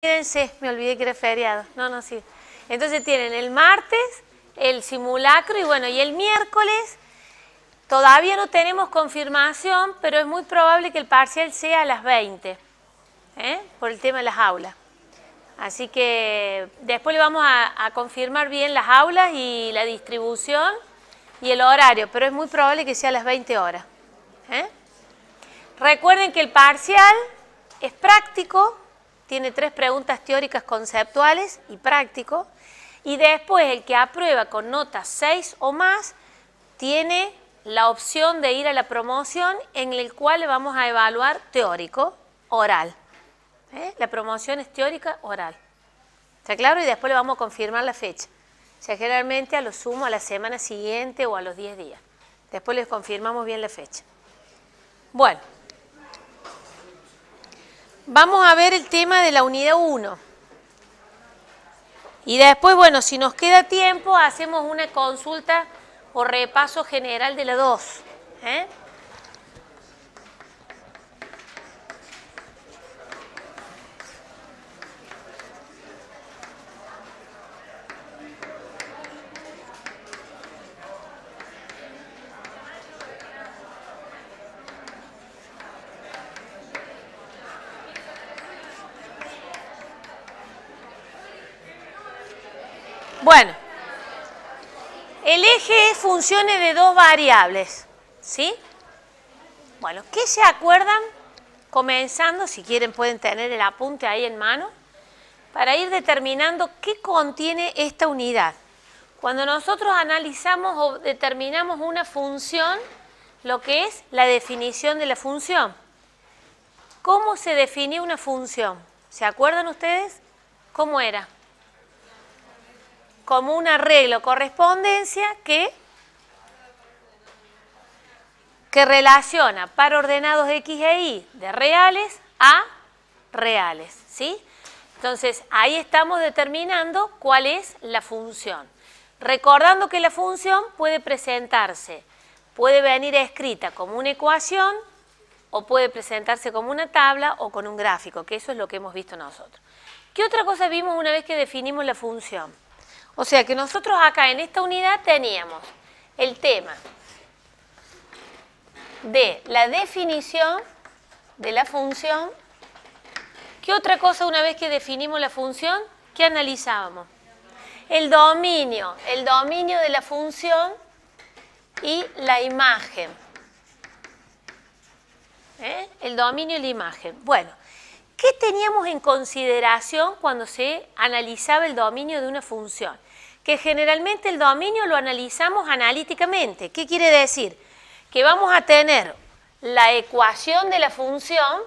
Fíjense, me olvidé que era feriado. No, sí. Entonces tienen el martes, el simulacro y bueno, y el miércoles todavía no tenemos confirmación, pero es muy probable que el parcial sea a las 20, por el tema de las aulas. Así que después le vamos a confirmar bien las aulas y la distribución y el horario, pero es muy probable que sea a las 20 horas. Recuerden que el parcial es práctico, tiene 3 preguntas teóricas conceptuales y práctico, y después el que aprueba con nota 6 o más tiene la opción de ir a la promoción en el cual le vamos a evaluar teórico, oral. La promoción es teórica, oral. ¿Está claro? Y después le vamos a confirmar la fecha. O sea, generalmente a lo sumo a la semana siguiente o a los 10 días. Después les confirmamos bien la fecha. Bueno. Vamos a ver el tema de la unidad 1. Y después, bueno, si nos queda tiempo, hacemos una consulta o repaso general de la 2. Bueno, el eje es funciones de 2 variables, ¿sí? Bueno, ¿qué se acuerdan? Comenzando, si quieren pueden tener el apunte ahí en mano, para ir determinando qué contiene esta unidad. Cuando nosotros analizamos o determinamos una función, lo que es la definición de la función. ¿Cómo se define una función? ¿Se acuerdan ustedes? ¿Cómo era? Como un arreglo o correspondencia que relaciona par ordenados X e Y de reales a reales, ¿sí? Entonces, ahí estamos determinando cuál es la función. Recordando que la función puede presentarse, puede venir escrita como una ecuación o puede presentarse como una tabla o con un gráfico, que eso es lo que hemos visto nosotros. ¿Qué otra cosa vimos una vez que definimos la función? O sea que nosotros acá en esta unidad teníamos el tema de la definición de la función. ¿Qué otra cosa una vez que definimos la función? ¿Qué analizábamos? El dominio de la función y la imagen. El dominio y la imagen. Bueno, ¿qué teníamos en consideración cuando se analizaba el dominio de una función? Que generalmente el dominio lo analizamos analíticamente. ¿Qué quiere decir? Que vamos a tener la ecuación de la función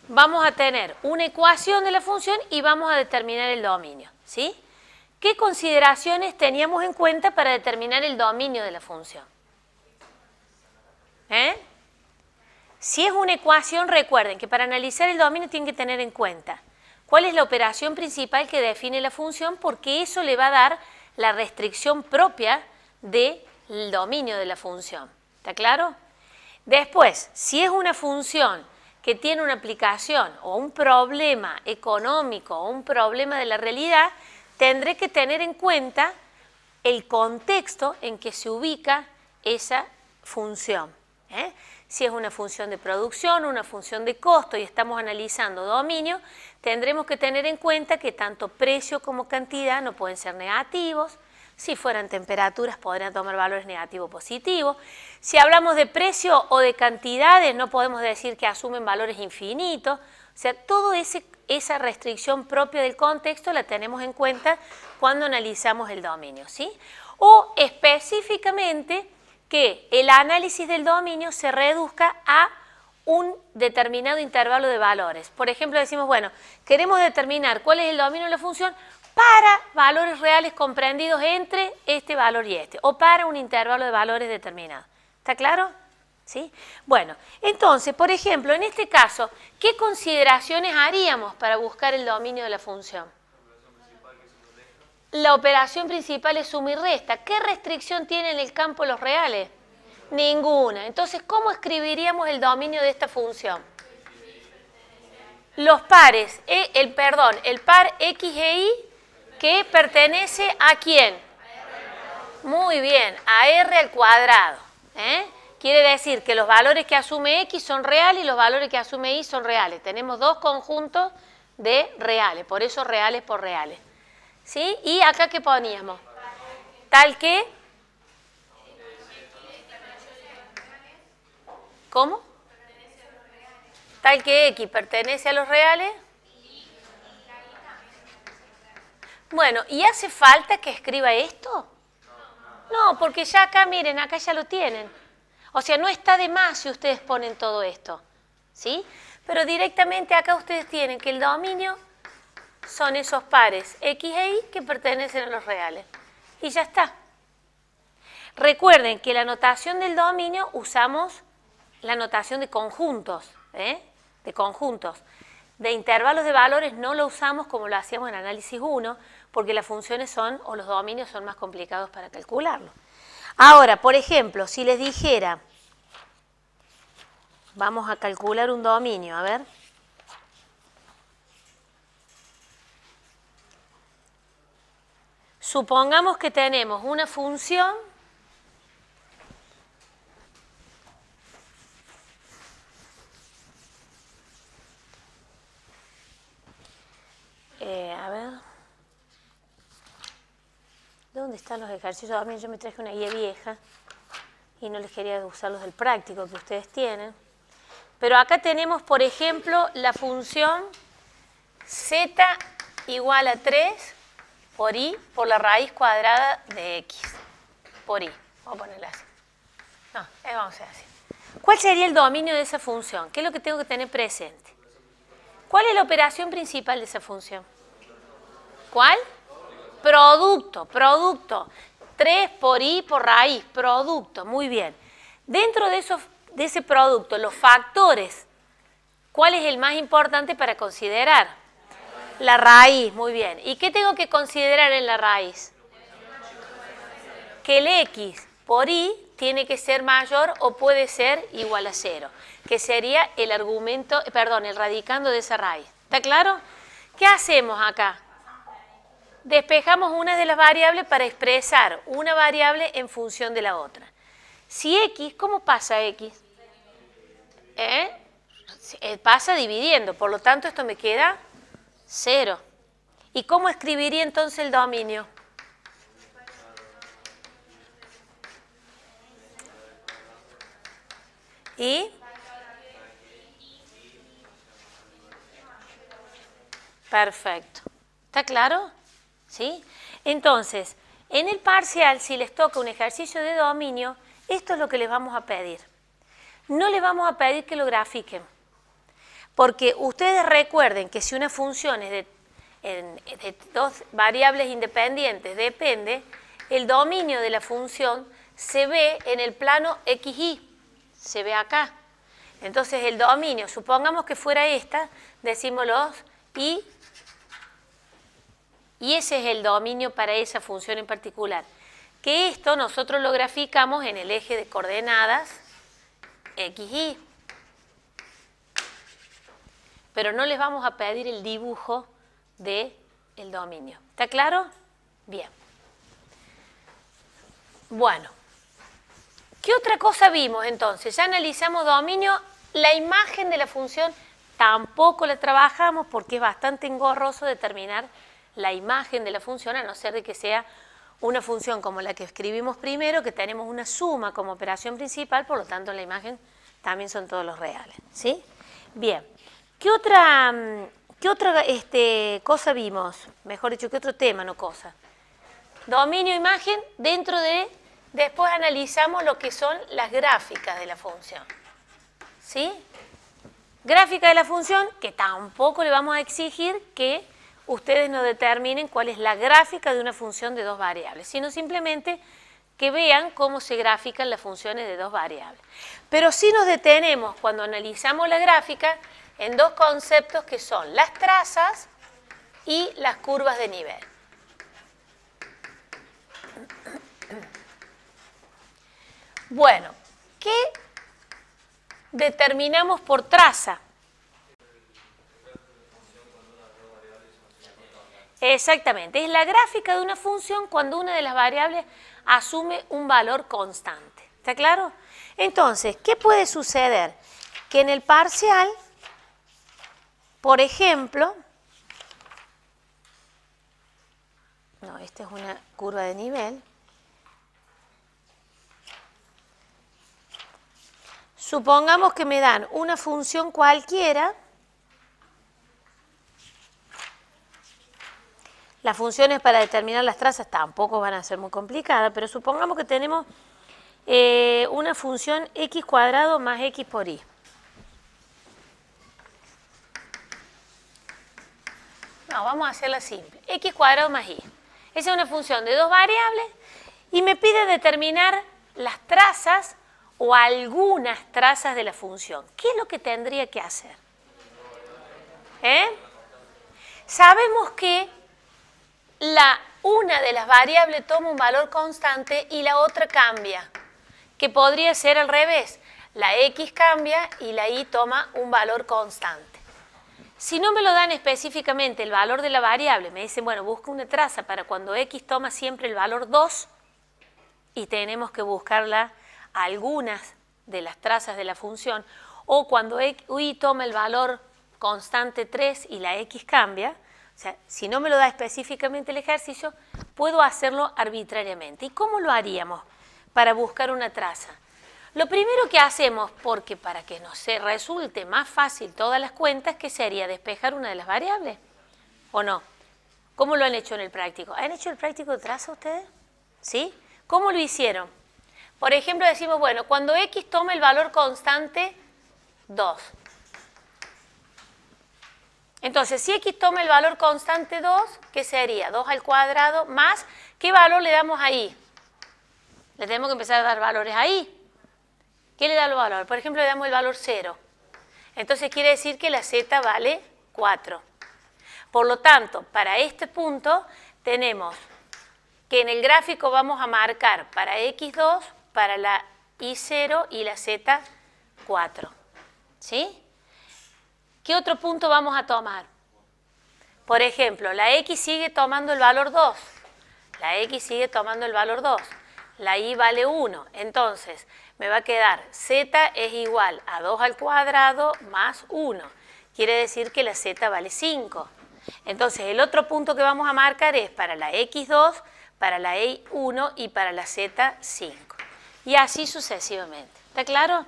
vamos a tener una ecuación de la función y vamos a determinar el dominio, ¿sí? ¿Qué consideraciones teníamos en cuenta para determinar el dominio de la función? Si es una ecuación, recuerden que para analizar el dominio tienen que tener en cuenta cuál es la operación principal que define la función, porque eso le va a dar la restricción propia del dominio de la función. ¿Está claro? Después, si es una función que tiene una aplicación o un problema económico o un problema de la realidad, tendré que tener en cuenta el contexto en que se ubica esa función. Si es una función de producción, una función de costo y estamos analizando dominio, tendremos que tener en cuenta que tanto precio como cantidad no pueden ser negativos. Si fueran temperaturas podrían tomar valores negativos o positivos. Si hablamos de precio o de cantidades no podemos decir que asumen valores infinitos. O sea, toda esa restricción propia del contexto la tenemos en cuenta cuando analizamos el dominio, ¿sí? O específicamente que el análisis del dominio se reduzca a un determinado intervalo de valores. Por ejemplo, decimos, bueno, queremos determinar cuál es el dominio de la función para valores reales comprendidos entre este valor y este, o para un intervalo de valores determinado. ¿Está claro? ¿Sí? Bueno, entonces, por ejemplo, en este caso, ¿qué consideraciones haríamos para buscar el dominio de la función? La operación principal es suma y resta. ¿Qué restricción tiene en el campo los reales? Ninguna. Entonces, ¿cómo escribiríamos el dominio de esta función? Los pares, el par X e Y que pertenece a ¿quién? Muy bien, a R al cuadrado. Quiere decir que los valores que asume X son reales y los valores que asume Y son reales. Tenemos dos conjuntos de reales, por eso reales por reales. ¿Sí? ¿Y acá qué poníamos? Tal que... ¿Cómo? Tal que X pertenece a los reales. Bueno, ¿y hace falta que escriba esto? No, porque ya acá, miren, acá ya lo tienen. O sea, no está de más si ustedes ponen todo esto, ¿sí? Pero directamente acá ustedes tienen que el dominio son esos pares X e Y que pertenecen a los reales. Y ya está. Recuerden que la notación del dominio usamos la notación de conjuntos, de conjuntos. De intervalos de valores no lo usamos como lo hacíamos en análisis 1, porque las funciones son, o los dominios son más complicados para calcularlo. Ahora, por ejemplo, si les dijera, vamos a calcular un dominio, a ver. Supongamos que tenemos una función a ver, ¿dónde están los ejercicios? También yo me traje una guía vieja y no les quería usar los del práctico que ustedes tienen. Pero acá tenemos, por ejemplo, la función z igual a 3 por y por la raíz cuadrada de x por y. Vamos a ponerla así. No, vamos a hacer así. ¿Cuál sería el dominio de esa función? ¿Qué es lo que tengo que tener presente? ¿Cuál es la operación principal de esa función? ¿Cuál? Producto, producto. 3 por y por raíz, producto, muy bien. Dentro de ese producto, los factores, ¿cuál es el más importante para considerar? La raíz, muy bien. ¿Y qué tengo que considerar en la raíz? Que el x por y tiene que ser mayor o puede ser igual a 0, que sería el argumento, perdón, el radicando de esa raíz. ¿Está claro? ¿Qué hacemos acá? Despejamos una de las variables para expresar una variable en función de la otra. Si x, ¿cómo pasa x? Pasa dividiendo, por lo tanto esto me queda 0. ¿Y cómo escribiría entonces el dominio? ¿Y? Perfecto. ¿Está claro? ¿Sí? Entonces, en el parcial, si les toca un ejercicio de dominio, esto es lo que les vamos a pedir. No les vamos a pedir que lo grafiquen, porque ustedes recuerden que si una función es de dos variables independientes depende, el dominio de la función se ve en el plano XY, se ve acá. Entonces el dominio, supongamos que fuera esta, decimos los y ese es el dominio para esa función en particular. Que esto nosotros lo graficamos en el eje de coordenadas XY. Pero no les vamos a pedir el dibujo del dominio. ¿Está claro? Bien. Bueno. ¿Qué otra cosa vimos entonces? Ya analizamos dominio. La imagen de la función tampoco la trabajamos porque es bastante engorroso determinar la imagen de la función, a no ser de que sea una función como la que escribimos primero, que tenemos una suma como operación principal, por lo tanto la imagen también son todos los reales. ¿Sí? Bien. ¿Qué otra cosa vimos? Mejor dicho, ¿qué otro tema, no cosa? Dominio, imagen, dentro de... Después analizamos lo que son las gráficas de la función. ¿Sí? Gráfica de la función, que tampoco le vamos a exigir que ustedes nos determinen cuál es la gráfica de una función de dos variables, sino simplemente que vean cómo se grafican las funciones de dos variables. Pero sí nos detenemos cuando analizamos la gráfica en dos conceptos que son las trazas y las curvas de nivel. Bueno, ¿qué determinamos por traza? Exactamente, es la gráfica de una función cuando una de las variables asume un valor constante. ¿Está claro? Entonces, ¿qué puede suceder? Que en el parcial, por ejemplo, no, esta es una curva de nivel. Supongamos que me dan una función cualquiera. Las funciones para determinar las trazas tampoco van a ser muy complicadas, pero supongamos que tenemos una función x cuadrado más x por y. No, vamos a hacerla simple. X cuadrado más y. Esa es una función de dos variables y me pide determinar las trazas o algunas trazas de la función. ¿Qué es lo que tendría que hacer? Sabemos que una de las variables toma un valor constante y la otra cambia, que podría ser al revés. La x cambia y la y toma un valor constante. Si no me lo dan específicamente el valor de la variable, me dicen, bueno, busca una traza para cuando x toma siempre el valor 2 y tenemos que buscarla algunas de las trazas de la función, o cuando y toma el valor constante 3 y la x cambia. O sea, si no me lo da específicamente el ejercicio, puedo hacerlo arbitrariamente. ¿Y cómo lo haríamos para buscar una traza? Lo primero que hacemos, porque para que nos resulte más fácil todas las cuentas, ¿qué sería? Despejar una de las variables, ¿o no? ¿Cómo lo han hecho en el práctico? ¿Han hecho el práctico de traza ustedes? ¿Sí? ¿Cómo lo hicieron? Por ejemplo, decimos, bueno, cuando x toma el valor constante 2. Entonces, si x toma el valor constante 2, ¿qué sería? 2 al cuadrado más, ¿qué valor le damos ahí? Le tenemos que empezar a dar valores ahí. ¿Qué le da los valores? Por ejemplo, le damos el valor 0. Entonces, quiere decir que la z vale 4. Por lo tanto, para este punto, tenemos que en el gráfico vamos a marcar para x2, para la y0 y la z4. ¿Sí? ¿Qué otro punto vamos a tomar? Por ejemplo, la x sigue tomando el valor 2. La x sigue tomando el valor 2. La y vale 1. Entonces, me va a quedar z es igual a 2 al cuadrado más 1. Quiere decir que la z vale 5. Entonces, el otro punto que vamos a marcar es para la x2, para la y1 y para la z5. Y así sucesivamente. ¿Está claro?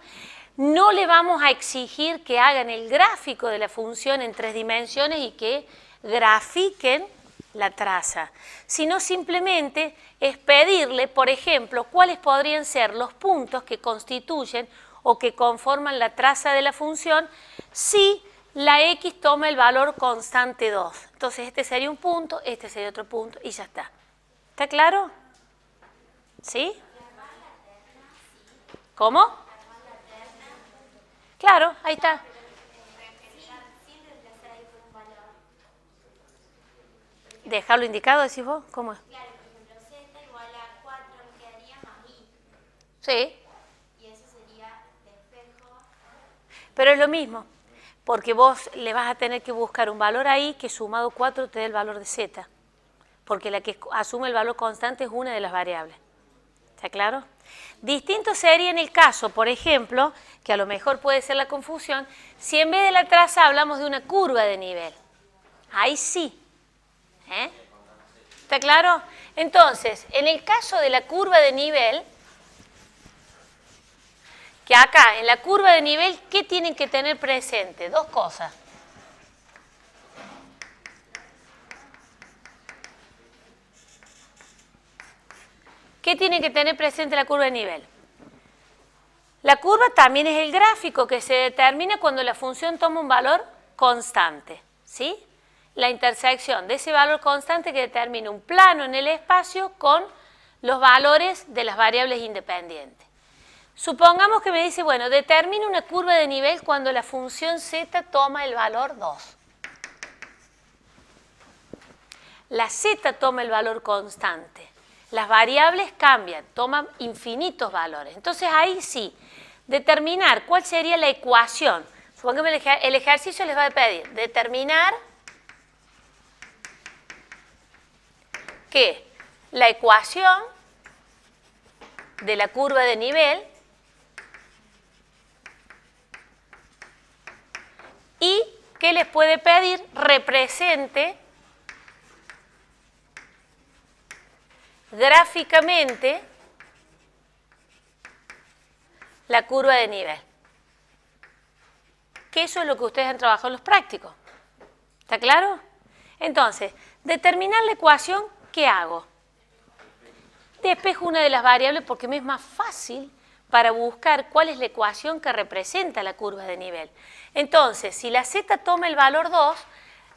No le vamos a exigir que hagan el gráfico de la función en 3 dimensiones y que grafiquen la traza, sino simplemente es pedirle, por ejemplo, cuáles podrían ser los puntos que constituyen o que conforman la traza de la función si la x toma el valor constante 2. Entonces este sería un punto, este sería otro punto y ya está. ¿Está claro? ¿Sí? ¿Cómo? Claro, ahí está. ¿Dejarlo indicado, decís vos? ¿Cómo es? Claro, por ejemplo, z igual a 4 me quedaría más y. Sí. Y eso sería despejo. Pero es lo mismo, porque vos le vas a tener que buscar un valor ahí que sumado 4 te dé el valor de z. Porque la que asume el valor constante es una de las variables. ¿Está claro? Distinto sería en el caso, por ejemplo, que a lo mejor puede ser la confusión, si en vez de la traza hablamos de una curva de nivel. Ahí sí. ¿Está claro? Entonces, en el caso de la curva de nivel, que acá, en la curva de nivel, ¿qué tienen que tener presente? Dos cosas. ¿Qué tiene que tener presente la curva de nivel? La curva también es el gráfico que se determina cuando la función toma un valor constante, ¿sí? La intersección de ese valor constante que determina un plano en el espacio con los valores de las variables independientes. Supongamos que me dice, bueno, determina una curva de nivel cuando la función z toma el valor 2. La z toma el valor constante. Las variables cambian, toman infinitos valores. Entonces ahí sí, determinar cuál sería la ecuación. Supongamos el ejercicio les va a pedir determinar que la ecuación de la curva de nivel y que les puede pedir represente gráficamente la curva de nivel. Que eso es lo que ustedes han trabajado en los prácticos. ¿Está claro? Entonces, determinar la ecuación, ¿qué hago? Despejo una de las variables porque me es más fácil para buscar cuál es la ecuación que representa la curva de nivel. Entonces, si la z toma el valor 2,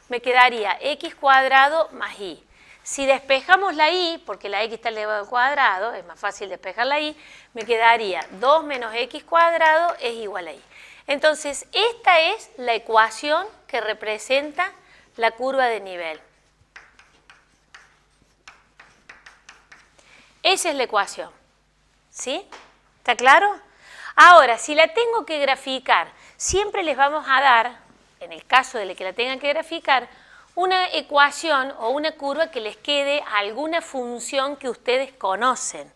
me quedaría x cuadrado más y. Si despejamos la y, porque la x está elevado al cuadrado, es más fácil despejar la y, me quedaría 2 menos x cuadrado es igual a y. Entonces, esta es la ecuación que representa la curva de nivel. Esa es la ecuación. ¿Sí? ¿Está claro? Ahora, si la tengo que graficar, siempre les vamos a dar, en el caso de que la tengan que graficar, una ecuación o una curva que les quede a alguna función que ustedes conocen.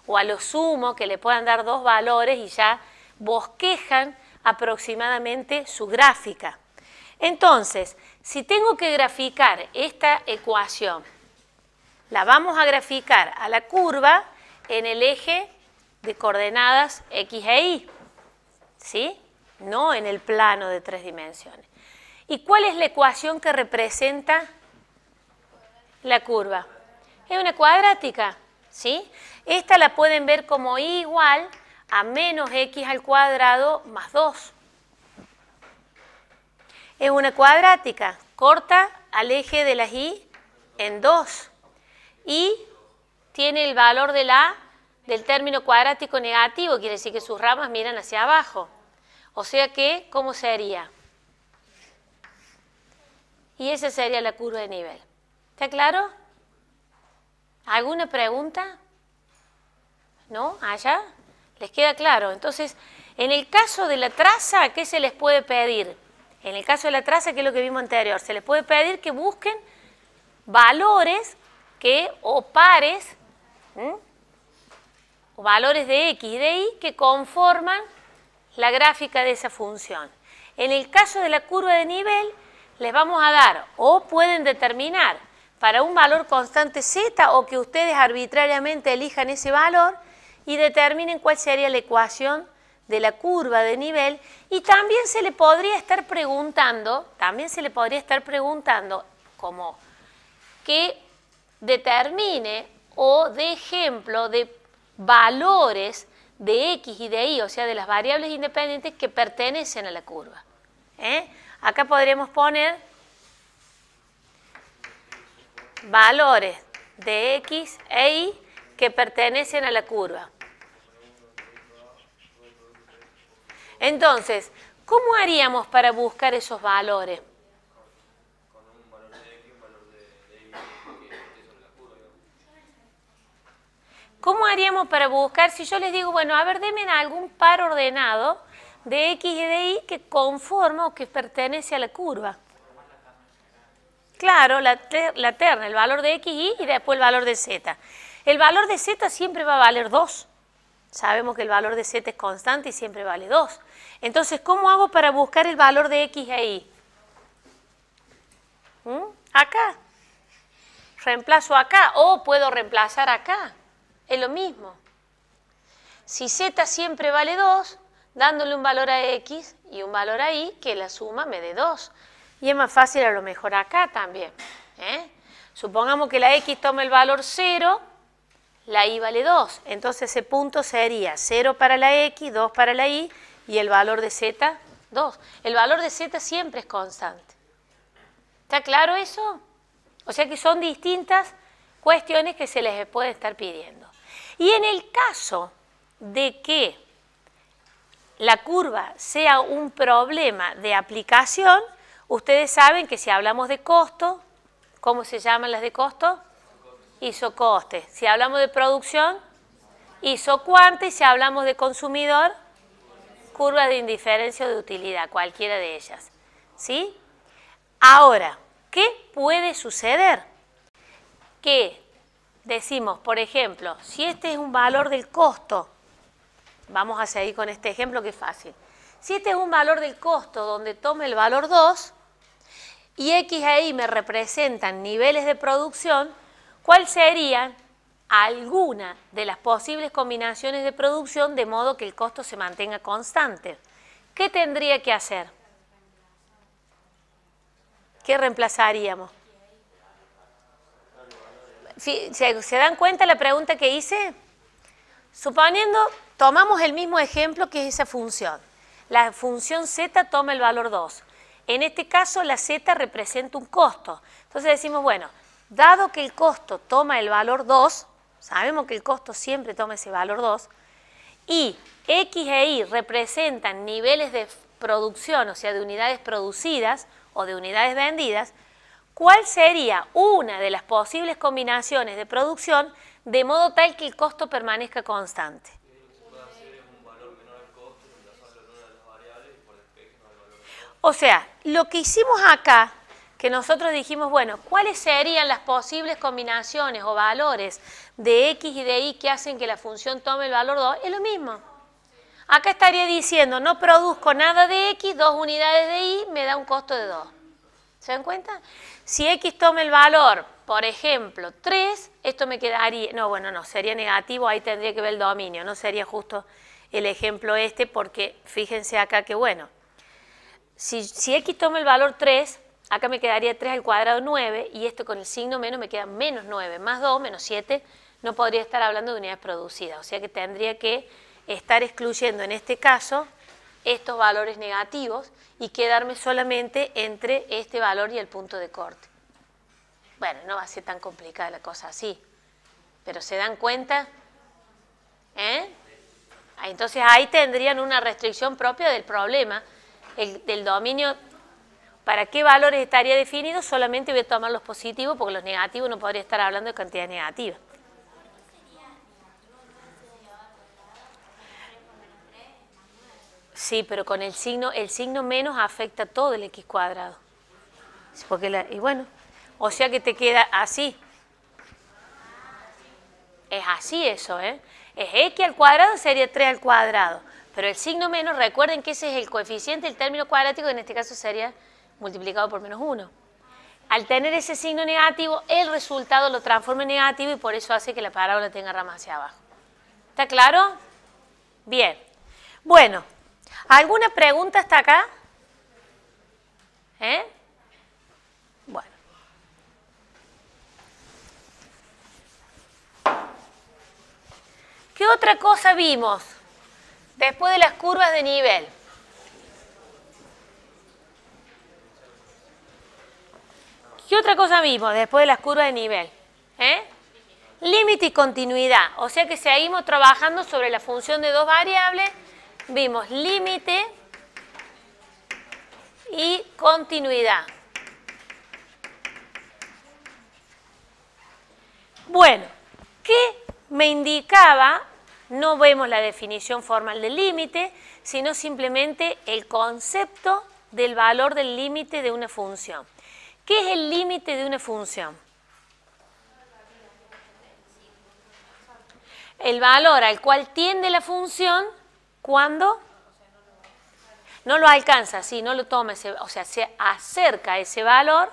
O a lo sumo que le puedan dar dos valores y ya bosquejan aproximadamente su gráfica. Entonces, si tengo que graficar esta ecuación, la vamos a graficar a la curva en el eje de coordenadas x e y, ¿sí? No en el plano de 3 dimensiones. ¿Y cuál es la ecuación que representa la curva? Es una cuadrática, ¿sí? Esta la pueden ver como y igual a menos x al cuadrado más 2. Es una cuadrática, corta al eje de las y en 2. Y tiene el valor de del término cuadrático negativo, quiere decir que sus ramas miran hacia abajo. O sea que, ¿cómo sería? Y esa sería la curva de nivel. ¿Está claro? ¿Alguna pregunta? ¿No? ¿Allá? ¿Les queda claro? Entonces, en el caso de la traza, ¿qué se les puede pedir? En el caso de la traza, que es lo que vimos anterior, se les puede pedir que busquen valores o pares, o valores de x y de y que conforman la gráfica de esa función. En el caso de la curva de nivel, les vamos a dar o pueden determinar para un valor constante z o que ustedes arbitrariamente elijan ese valor y determinen cuál sería la ecuación de la curva de nivel, y también se le podría estar preguntando, como que determine o dé ejemplo de valores de x y de y, o sea, de las variables independientes que pertenecen a la curva. Acá podríamos poner valores de x e y que pertenecen a la curva. Entonces, ¿cómo haríamos para buscar esos valores? Con un valor de x y un valor de y que esté sobre la curva. ¿Cómo haríamos para buscar, si yo les digo, bueno, a ver, denme algún par ordenado de x y de y que conforma o que pertenece a la curva? Claro, la terna, el valor de x, y después el valor de z. El valor de z siempre va a valer 2. Sabemos que el valor de z es constante y siempre vale 2. Entonces, ¿cómo hago para buscar el valor de x e y? Acá. Reemplazo acá o puedo reemplazar acá. Es lo mismo. Si z siempre vale 2, dándole un valor a x y un valor a y, que la suma me dé 2. Y es más fácil a lo mejor acá también. Supongamos que la x toma el valor 0, la y vale 2. Entonces ese punto sería 0 para la x, 2 para la y el valor de z, 2. El valor de z siempre es constante. ¿Está claro eso? O sea que son distintas cuestiones que se les puede estar pidiendo. Y en el caso de que la curva sea un problema de aplicación, ustedes saben que si hablamos de costo, ¿cómo se llaman las de costo? Isocostes. Si hablamos de producción, Hizo cuánta y si hablamos de consumidor, curva de indiferencia o de utilidad, cualquiera de ellas. ¿Sí? Ahora, ¿qué puede suceder? Que decimos, por ejemplo, si este es un valor del costo, vamos a seguir con este ejemplo que es fácil. Si este es un valor del costo donde tome el valor 2 y X e Y me representan niveles de producción, ¿cuál serían alguna de las posibles combinaciones de producción de modo que el costo se mantenga constante? ¿Qué tendría que hacer? ¿Qué reemplazaríamos? ¿Se dan cuenta la pregunta que hice? Suponiendo, tomamos el mismo ejemplo que es esa función. La función z toma el valor 2. En este caso, la z representa un costo. Entonces decimos, bueno, dado que el costo toma el valor 2, sabemos que el costo siempre toma ese valor 2, y X e Y representan niveles de producción, o sea, de unidades producidas o de unidades vendidas, ¿cuál sería una de las posibles combinaciones de producción de modo tal que el costo permanezca constante? O sea, lo que hicimos acá, que nosotros dijimos, bueno, ¿cuáles serían las posibles combinaciones o valores de X y de Y que hacen que la función tome el valor 2? Es lo mismo. Acá estaría diciendo, no produzco nada de X, 2 unidades de Y, me da un costo de 2. ¿Se dan cuenta? Si X toma el valor, por ejemplo, 3, esto me quedaría, no, bueno, no, sería negativo, ahí tendría que ver el dominio, no sería justo el ejemplo este, porque fíjense acá que, bueno, si X toma el valor 3, acá me quedaría 3 al cuadrado 9, y esto con el signo menos me queda menos 9, más 2, menos 7, no podría estar hablando de unidades producidas, o sea que tendría que estar excluyendo en este caso estos valores negativos y quedarme solamente entre este valor y el punto de corte. Bueno, no va a ser tan complicada la cosa así, pero ¿se dan cuenta? Entonces ahí tendrían una restricción propia del problema, del dominio. ¿Para qué valores estaría definido? Solamente voy a tomar los positivos porque los negativos no podría estar hablando de cantidad negativa. Sí, pero con el signo menos afecta todo el x cuadrado. Porque y bueno, o sea que te queda así. Es así eso, ¿eh? Es x al cuadrado, sería 3 al cuadrado. Pero el signo menos, recuerden que ese es el coeficiente del término cuadrático, en este caso sería multiplicado por menos 1. Al tener ese signo negativo, el resultado lo transforma en negativo y por eso hace que la parábola tenga rama hacia abajo. ¿Está claro? Bien. Bueno, ¿alguna pregunta hasta acá? Bueno. ¿Qué otra cosa vimos después de las curvas de nivel? ¿Qué otra cosa vimos después de las curvas de nivel? Límite y continuidad. O sea que seguimos trabajando sobre la función de dos variables. Vimos límite y continuidad. Bueno, ¿qué me indicaba? No vemos la definición formal del límite, sino simplemente el concepto del valor del límite de una función. ¿Qué es el límite de una función? El valor al cual tiende la función cuando no lo alcanza, sí, no lo toma, o sea, se acerca a ese valor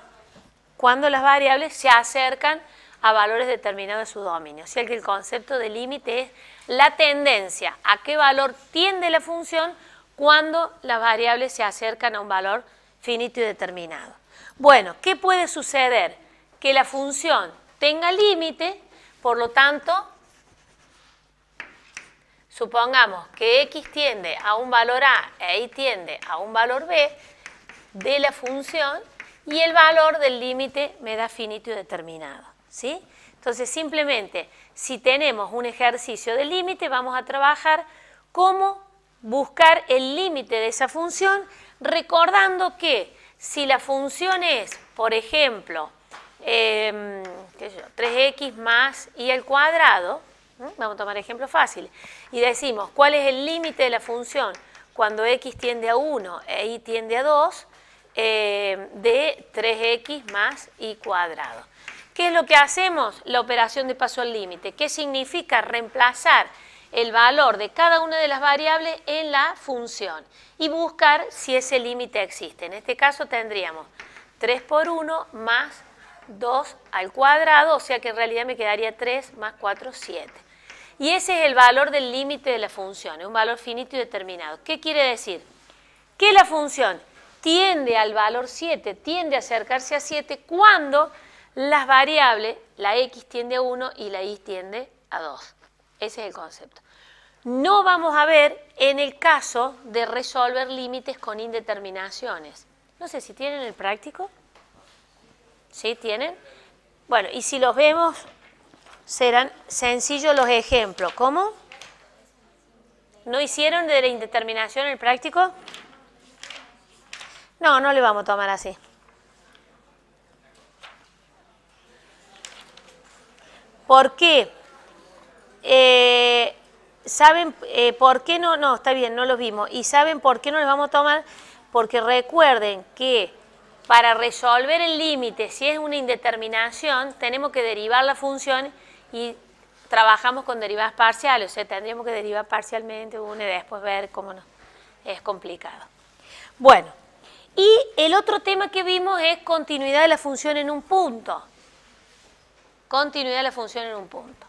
cuando las variables se acercan a valores determinados de su dominio. O sea que el concepto de límite es la tendencia a qué valor tiende la función cuando las variables se acercan a un valor finito y determinado. Bueno, ¿qué puede suceder? Que la función tenga límite, por lo tanto, supongamos que x tiende a un valor a e y tiende a un valor b de la función y el valor del límite me da finito y determinado, ¿sí? Entonces, simplemente, si tenemos un ejercicio de límite, vamos a trabajar cómo buscar el límite de esa función, recordando que si la función es, por ejemplo, 3x más y al cuadrado, Vamos a tomar ejemplos fáciles. Y decimos, ¿cuál es el límite de la función cuando x tiende a 1 e y tiende a 2 de 3x más y cuadrado? ¿Qué es lo que hacemos? La operación de paso al límite. ¿Qué significa? Reemplazar el valor de cada una de las variables en la función y buscar si ese límite existe. En este caso tendríamos 3 por 1 más 2 al cuadrado, o sea que en realidad me quedaría 3 más 4, 7. Y ese es el valor del límite de la función, es un valor finito y determinado. ¿Qué quiere decir? Que la función tiende al valor 7, tiende a acercarse a 7 cuando las variables, la x tiende a 1 y la y tiende a 2. Ese es el concepto. No vamos a ver en el caso de resolver límites con indeterminaciones. No sé si tienen el práctico. ¿Sí tienen? Bueno, y si los vemos, serán sencillos los ejemplos. ¿Cómo? ¿No hicieron de la indeterminación el práctico? No, no le vamos a tomar así. ¿Por qué? ¿Saben por qué no? No, está bien, no los vimos. ¿Y saben por qué no les vamos a tomar? Porque recuerden que para resolver el límite, si es una indeterminación, tenemos que derivar la función y trabajamos con derivadas parciales. O sea, tendríamos que derivar parcialmente una y después ver cómo no. Es complicado. Bueno, y el otro tema que vimos es continuidad de la función en un punto. Continuidad de la función en un punto.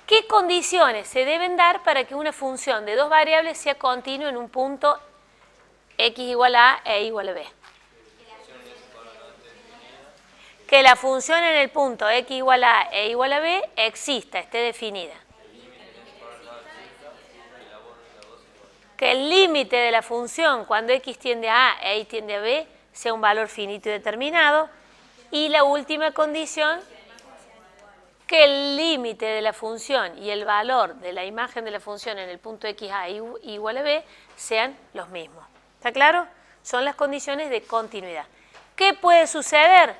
¿Qué condiciones se deben dar para que una función de dos variables sea continua en un punto x igual a A e igual a B? Que la función en el punto x igual a A e igual a B exista, esté definida. Que el límite de la función cuando x tiende a A e y tiende a B sea un valor finito y determinado. Y la última condición, que el límite de la función y el valor de la imagen de la función en el punto x a igual a b sean los mismos. ¿Está claro? Son las condiciones de continuidad. ¿Qué puede suceder?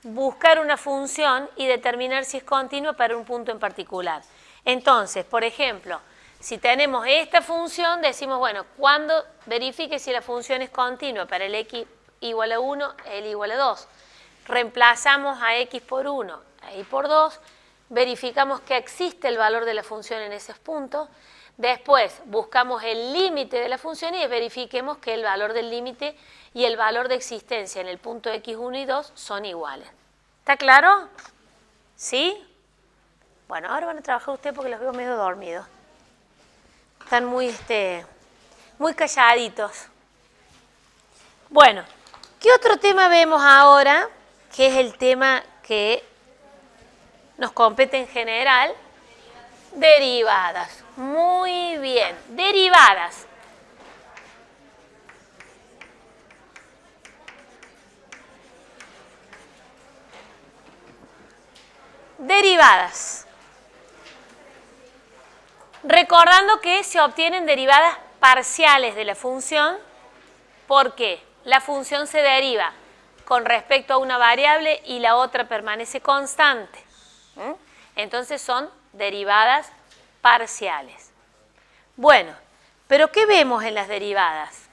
Buscar una función y determinar si es continua para un punto en particular. Entonces, por ejemplo, si tenemos esta función, decimos, bueno, cuando verifique si la función es continua para el x igual a 1, el igual a 2. Reemplazamos a x por 1, a y por 2, verificamos que existe el valor de la función en esos puntos, después buscamos el límite de la función y verifiquemos que el valor del límite y el valor de existencia en el punto x1 y 2 son iguales. ¿Está claro? ¿Sí? Bueno, ahora van a trabajar ustedes porque los veo medio dormidos. Están muy calladitos. Bueno, ¿qué otro tema vemos ahora? Que es el tema que nos compete en general. Derivadas. Muy bien. Derivadas. Derivadas. Recordando que se obtienen derivadas parciales de la función. ¿Por qué? La función se deriva con respecto a una variable y la otra permanece constante. Entonces son derivadas parciales. Bueno, pero ¿qué vemos en las derivadas?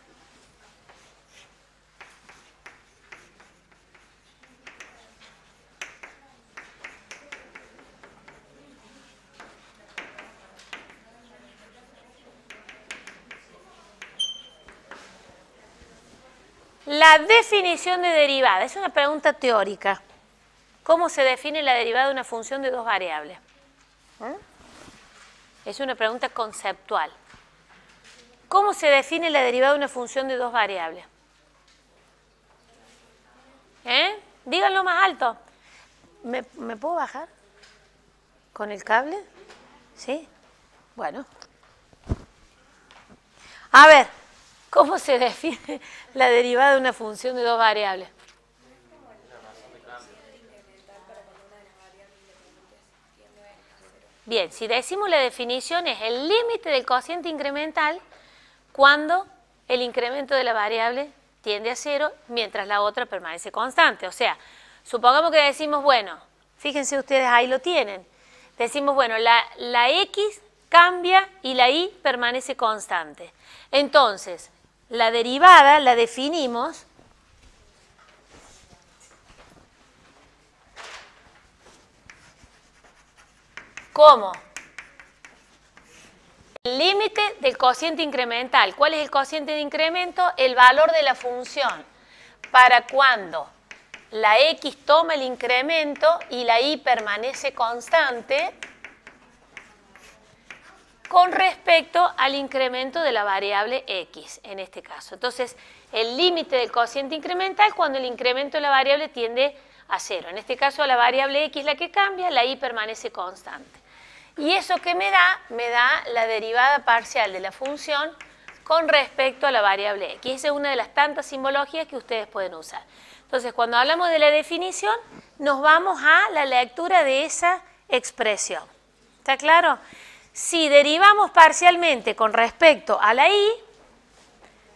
La definición de derivada es una pregunta teórica. ¿Cómo se define la derivada de una función de dos variables? Es una pregunta conceptual. ¿Cómo se define la derivada de una función de dos variables? Díganlo más alto. ¿Me puedo bajar con el cable? ¿Sí? Bueno. A ver, ¿cómo se define la derivada de una función de dos variables? Bien, si decimos la definición es el límite del cociente incremental cuando el incremento de la variable tiende a 0 mientras la otra permanece constante. O sea, supongamos que decimos, bueno, fíjense ustedes, ahí lo tienen. decimos, bueno, la X cambia y la Y permanece constante. Entonces, la derivada la definimos como el límite del cociente incremental. ¿Cuál es el cociente de incremento? El valor de la función para cuando la X toma el incremento y la Y permanece constante con respecto al incremento de la variable X, en este caso. Entonces, el límite del cociente incremental cuando el incremento de la variable tiende a 0. En este caso, la variable X es la que cambia, la Y permanece constante. ¿Y eso qué me da? Me da la derivada parcial de la función con respecto a la variable X. Esa es una de las tantas simbologías que ustedes pueden usar. Entonces, cuando hablamos de la definición, nos vamos a la lectura de esa expresión. ¿Está claro? Si derivamos parcialmente con respecto a la Y,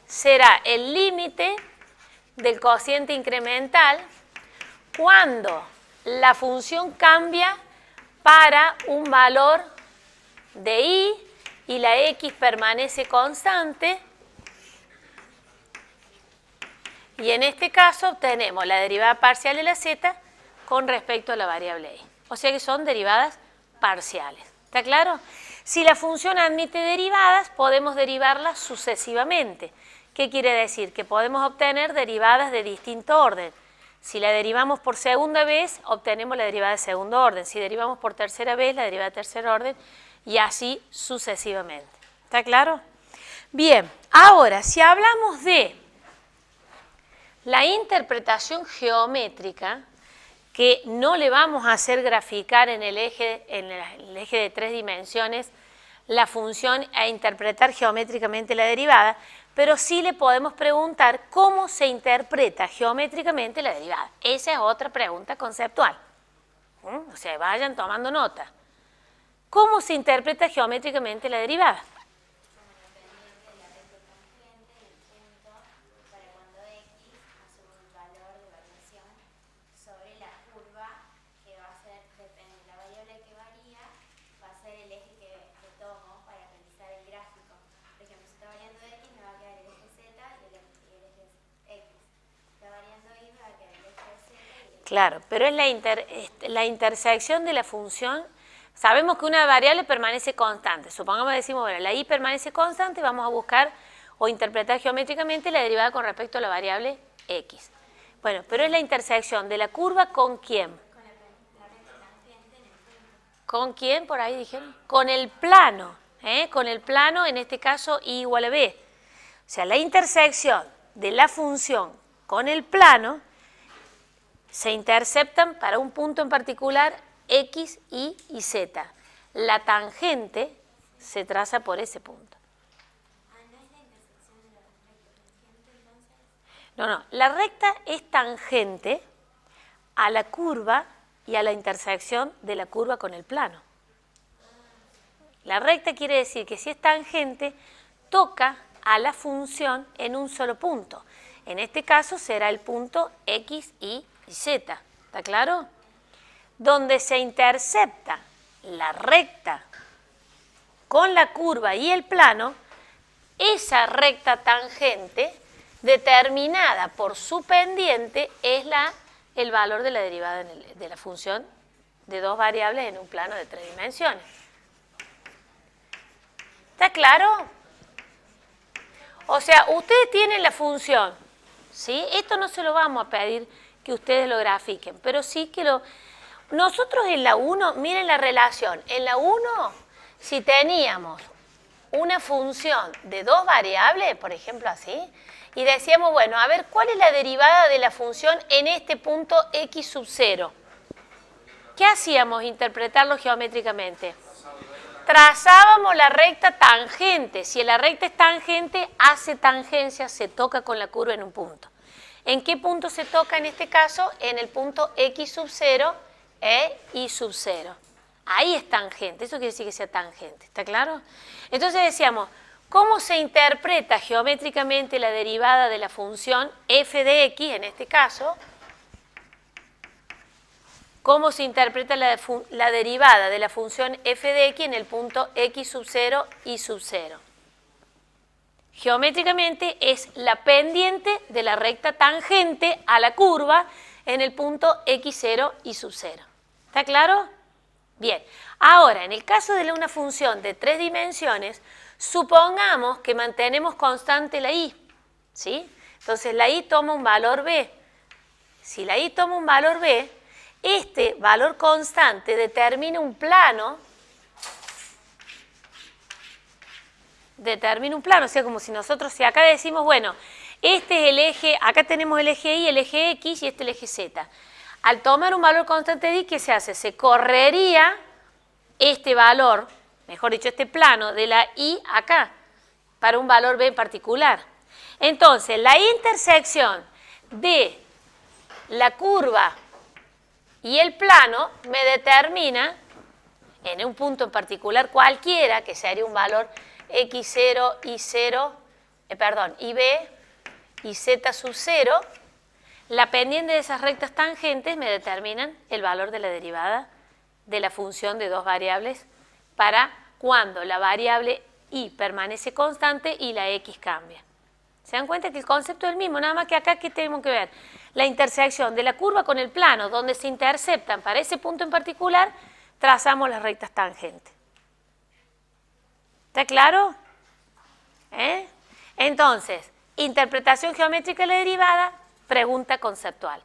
será el límite del cociente incremental cuando la función cambia para un valor de Y la X permanece constante. Y en este caso obtenemos la derivada parcial de la Z con respecto a la variable Y. O sea que son derivadas parciales. ¿Está claro? Si la función admite derivadas, podemos derivarlas sucesivamente. ¿Qué quiere decir? Que podemos obtener derivadas de distinto orden. Si la derivamos por segunda vez, obtenemos la derivada de segundo orden. Si derivamos por tercera vez, la derivada de tercer orden, y así sucesivamente. ¿Está claro? Bien, ahora, si hablamos de la interpretación geométrica, que no le vamos a hacer graficar en el eje de 3 dimensiones la función e interpretar geométricamente la derivada, pero sí le podemos preguntar cómo se interpreta geométricamente la derivada. Esa es otra pregunta conceptual. O sea, vayan tomando nota. ¿Cómo se interpreta geométricamente la derivada? Claro, pero es la intersección de la función. Sabemos que una variable permanece constante. Supongamos, decimos, bueno, la Y permanece constante, vamos a buscar o interpretar geométricamente la derivada con respecto a la variable X. Bueno, pero es la intersección de la curva ¿con quién? ¿Con quién? Por ahí dijeron. Con el plano. Con el plano, en este caso, Y igual a B. O sea, la intersección de la función con el plano se interceptan para un punto en particular X, Y y Z. La tangente se traza por ese punto. ¿No es la intersección de la recta tangente entonces? No, la recta es tangente a la curva y a la intersección de la curva con el plano. La recta quiere decir que si es tangente, toca a la función en un solo punto. En este caso será el punto X, Y y Z. ¿Está claro? Donde se intercepta la recta con la curva y el plano, esa recta tangente determinada por su pendiente es el valor de la derivada de la función de dos variables en un plano de 3 dimensiones. ¿Está claro? O sea, ustedes tienen la función, ¿sí? Esto no se lo vamos a pedir que ustedes lo grafiquen, pero sí que nosotros en la 1, miren la relación, en la 1, si teníamos una función de dos variables, por ejemplo así, y decíamos, bueno, a ver, ¿cuál es la derivada de la función en este punto X sub 0? ¿Qué hacíamos? Interpretarlo geométricamente. Trazábamos la recta tangente. Si la recta es tangente, hace tangencia, se toca con la curva en un punto. ¿En qué punto se toca en este caso? En el punto X sub 0 e Y sub 0. Ahí es tangente, eso quiere decir que sea tangente, ¿está claro? Entonces decíamos, ¿cómo se interpreta geométricamente la derivada de la función f de x, en este caso? cómo se interpreta la derivada de la función f de x en el punto x sub 0, y sub 0. Geométricamente es la pendiente de la recta tangente a la curva en el punto x0, y sub 0. ¿Está claro? Bien. Ahora, en el caso de una función de 3 dimensiones, supongamos que mantenemos constante la y, ¿sí? Entonces la y toma un valor b. Si la y toma un valor b, este valor constante determina un plano, o sea, como si nosotros, si acá decimos, bueno, este es el eje, acá tenemos el eje y el eje x y este el eje z. Al tomar un valor constante de y, ¿qué se hace? Se correría este valor, mejor dicho, este plano de la y acá, para un valor b en particular. Entonces, la intersección de la curva y el plano me determina, en un punto en particular cualquiera, que sería un valor x0, y0, y b, y z sub 0, la pendiente de esas rectas tangentes me determinan el valor de la derivada de la función de dos variables para cuando la variable y permanece constante y la x cambia. ¿Se dan cuenta que el concepto es el mismo? Nada más que acá, ¿qué tenemos que ver? La intersección de la curva con el plano, donde se interceptan para ese punto en particular, trazamos las rectas tangentes. ¿Está claro? Entonces, interpretación geométrica de la derivada, pregunta conceptual.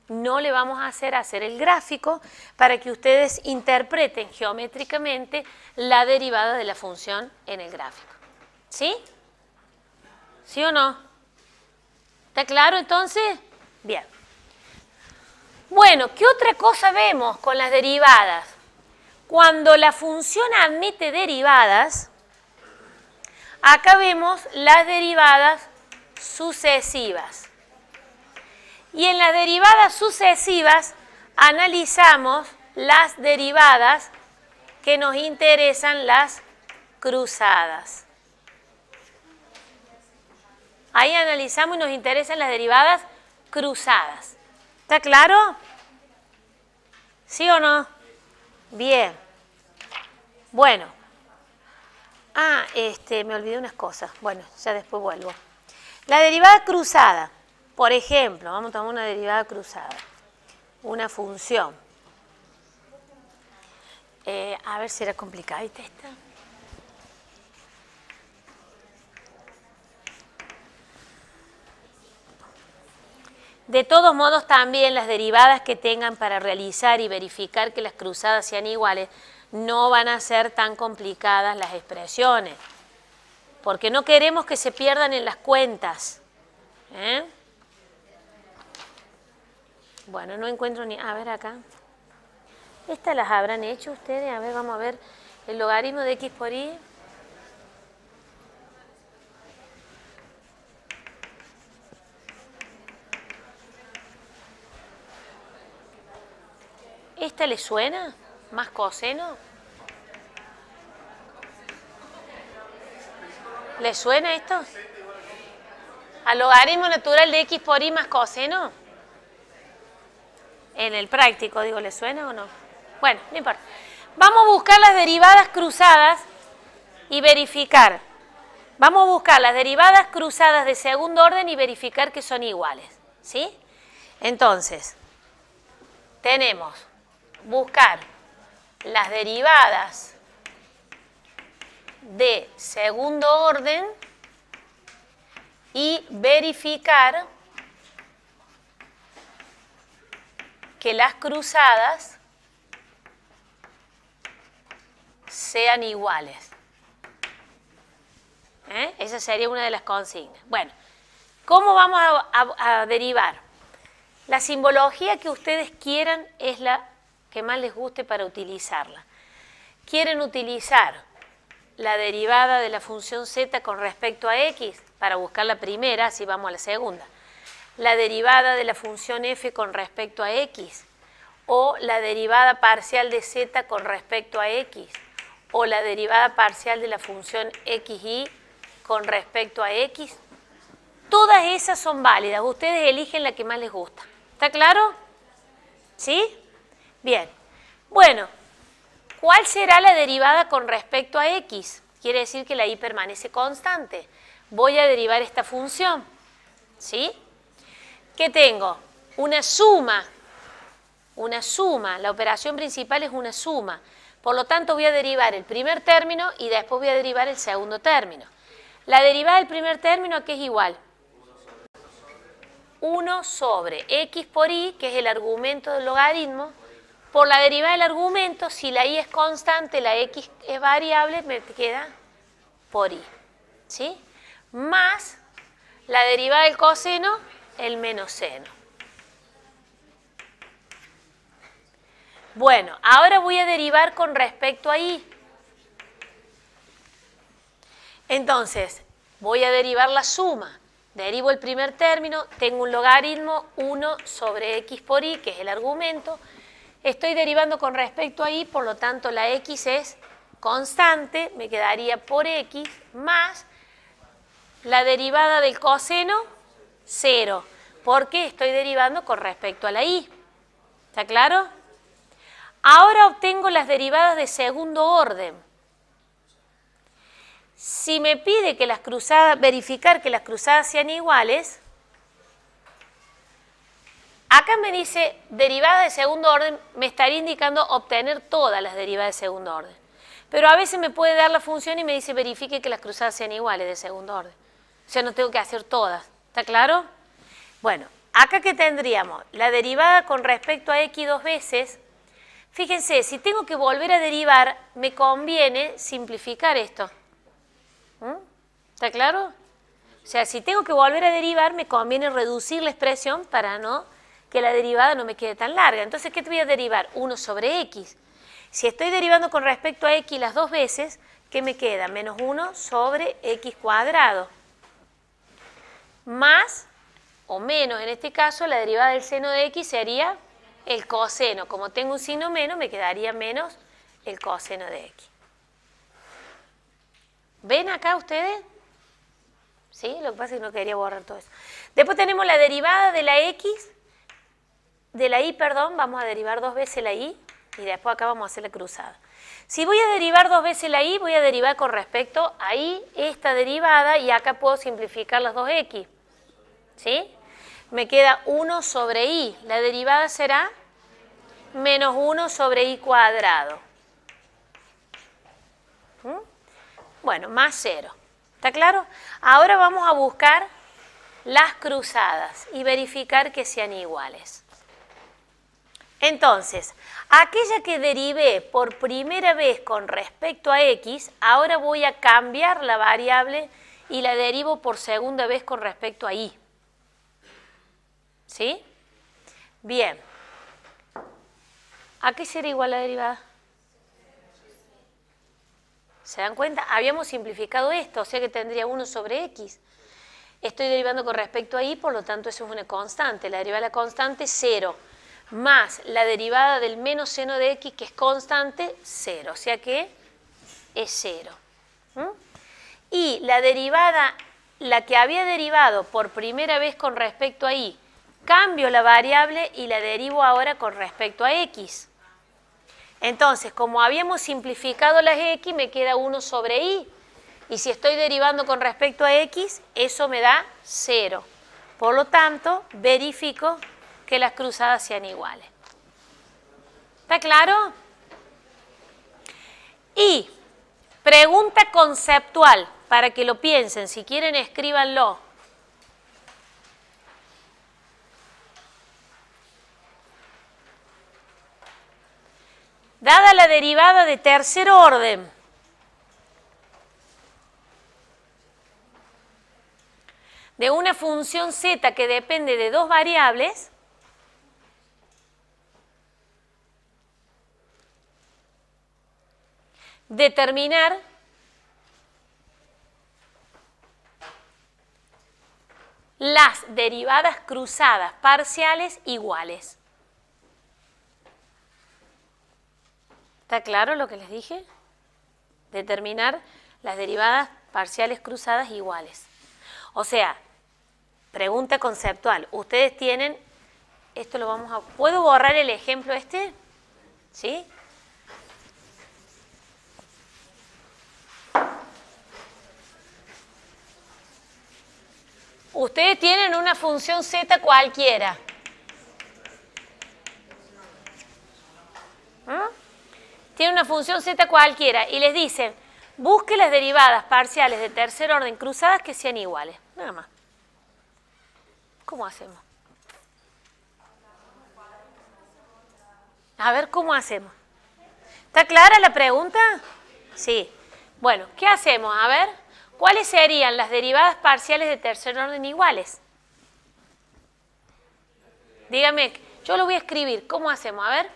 No le vamos a hacer el gráfico para que ustedes interpreten geométricamente la derivada de la función en el gráfico. ¿Sí? ¿Sí o no? ¿Está claro entonces? Bien. Bueno, ¿qué otra cosa vemos con las derivadas? Cuando la función admite derivadas, acá vemos las derivadas sucesivas. Y en las derivadas sucesivas analizamos las derivadas que nos interesan, las cruzadas. Ahí analizamos y nos interesan las derivadas cruzadas. ¿Está claro? ¿Sí o no? Bien. Bueno. Me olvidé unas cosas. Bueno, ya después vuelvo. La derivada cruzada. Por ejemplo, vamos a tomar una derivada cruzada. Una función. A ver si era complicadita esta. De todos modos, también las derivadas que tengan para realizar y verificar que las cruzadas sean iguales, no van a ser tan complicadas las expresiones, porque no queremos que se pierdan en las cuentas. Bueno, no encuentro ni... A ver acá. ¿Estas las habrán hecho ustedes? A ver, vamos a ver el logaritmo de x por y. ¿Esta le suena? ¿Más coseno? ¿Le suena esto? ¿Al logaritmo natural de x por y más coseno? En el práctico, digo, ¿le suena o no? Bueno, no importa. Vamos a buscar las derivadas cruzadas y verificar. Vamos a buscar las derivadas cruzadas de segundo orden y verificar que son iguales. ¿Sí? Entonces, tenemos buscar las derivadas de segundo orden y verificar que las cruzadas sean iguales. Esa sería una de las consignas. Bueno, ¿cómo vamos a derivar? La simbología que ustedes quieran es la que más les guste para utilizarla. ¿Quieren utilizar la derivada de la función z con respecto a x para buscar la primera? Así vamos a la segunda. La derivada de la función f con respecto a x, o la derivada parcial de z con respecto a x, o la derivada parcial de la función xy con respecto a x. Todas esas son válidas, ustedes eligen la que más les gusta. ¿Está claro? ¿Sí? Bien. Bueno, ¿cuál será la derivada con respecto a x? Quiere decir que la y permanece constante. Voy a derivar esta función. ¿Sí? ¿Qué tengo? Una suma. Una suma. La operación principal es una suma. Por lo tanto, voy a derivar el primer término y después voy a derivar el segundo término. La derivada del primer término, ¿a qué es igual? 1 sobre x por y, que es el argumento del logaritmo, por la derivada del argumento, si la y es constante, la x es variable, me queda por y. ¿Sí? Más la derivada del coseno, el menos seno. Bueno, ahora voy a derivar con respecto a y. Entonces, voy a derivar la suma. Derivo el primer término, tengo un logaritmo 1 sobre x por y, que es el argumento. Estoy derivando con respecto a y, por lo tanto la x es constante, me quedaría por x, más la derivada del coseno, 0, porque estoy derivando con respecto a la y. ¿Está claro? Ahora obtengo las derivadas de segundo orden. Si me pide que las cruzadas, verificar que las cruzadas sean iguales, acá me dice derivada de segundo orden, me estaría indicando obtener todas las derivadas de segundo orden. Pero a veces me puede dar la función y me dice verifique que las cruzadas sean iguales de segundo orden. O sea, no tengo que hacer todas. ¿Está claro? Bueno, acá que tendríamos la derivada con respecto a x dos veces. Fíjense, si tengo que volver a derivar, me conviene simplificar esto. ¿Está claro? O sea, si tengo que volver a derivar, me conviene reducir la expresión para que la derivada no me quede tan larga. Entonces, ¿qué te voy a derivar? 1 sobre x. Si estoy derivando con respecto a x las dos veces, ¿qué me queda? Menos 1 sobre x cuadrado. Más, o menos en este caso, la derivada del seno de x sería el coseno. Como tengo un signo menos, me quedaría menos el coseno de x. ¿Ven acá ustedes? ¿Sí? Lo que pasa es que no quería borrar todo eso. Después tenemos la derivada de la x, de la y, perdón, vamos a derivar dos veces la y y después acá vamos a hacer la cruzada. Si voy a derivar dos veces la y, voy a derivar con respecto a y esta derivada y acá puedo simplificar las dos x. ¿Sí? Me queda 1 sobre y. La derivada será menos 1 sobre y cuadrado. Bueno, más 0. ¿Está claro? Ahora vamos a buscar las cruzadas y verificar que sean iguales. Entonces, aquella que derivé por primera vez con respecto a x, ahora voy a cambiar la variable y la derivo por segunda vez con respecto a y. ¿Sí? Bien. ¿A qué será igual la derivada? ¿Se dan cuenta? Habíamos simplificado esto, o sea que tendría 1 sobre x. Estoy derivando con respecto a y, por lo tanto eso es una constante. La derivada de la constante, 0. Más la derivada del menos seno de x, que es constante, 0. O sea que es 0. Y la derivada, la que había derivado por primera vez con respecto a y, cambio la variable y la derivo ahora con respecto a x. Entonces, como habíamos simplificado las x, me queda 1 sobre y. Y si estoy derivando con respecto a x, eso me da 0. Por lo tanto, verifico que las cruzadas sean iguales. ¿Está claro? Y pregunta conceptual, para que lo piensen. Si quieren, escríbanlo. Dada la derivada de tercer orden de una función z que depende de dos variables, determinar las derivadas cruzadas parciales iguales. ¿Está claro lo que les dije? Determinar las derivadas parciales cruzadas iguales. O sea, pregunta conceptual. Ustedes tienen, esto lo vamos a... ¿Puedo borrar el ejemplo este? ¿Sí? Ustedes tienen una función z cualquiera. Tienen una función z cualquiera y les dicen, busque las derivadas parciales de tercer orden cruzadas que sean iguales. Nada más. ¿Cómo hacemos? A ver, ¿cómo hacemos? ¿Está clara la pregunta? Sí. Bueno, ¿qué hacemos? A ver, ¿cuáles serían las derivadas parciales de tercer orden iguales? Dígame, yo lo voy a escribir. ¿Cómo hacemos? A ver.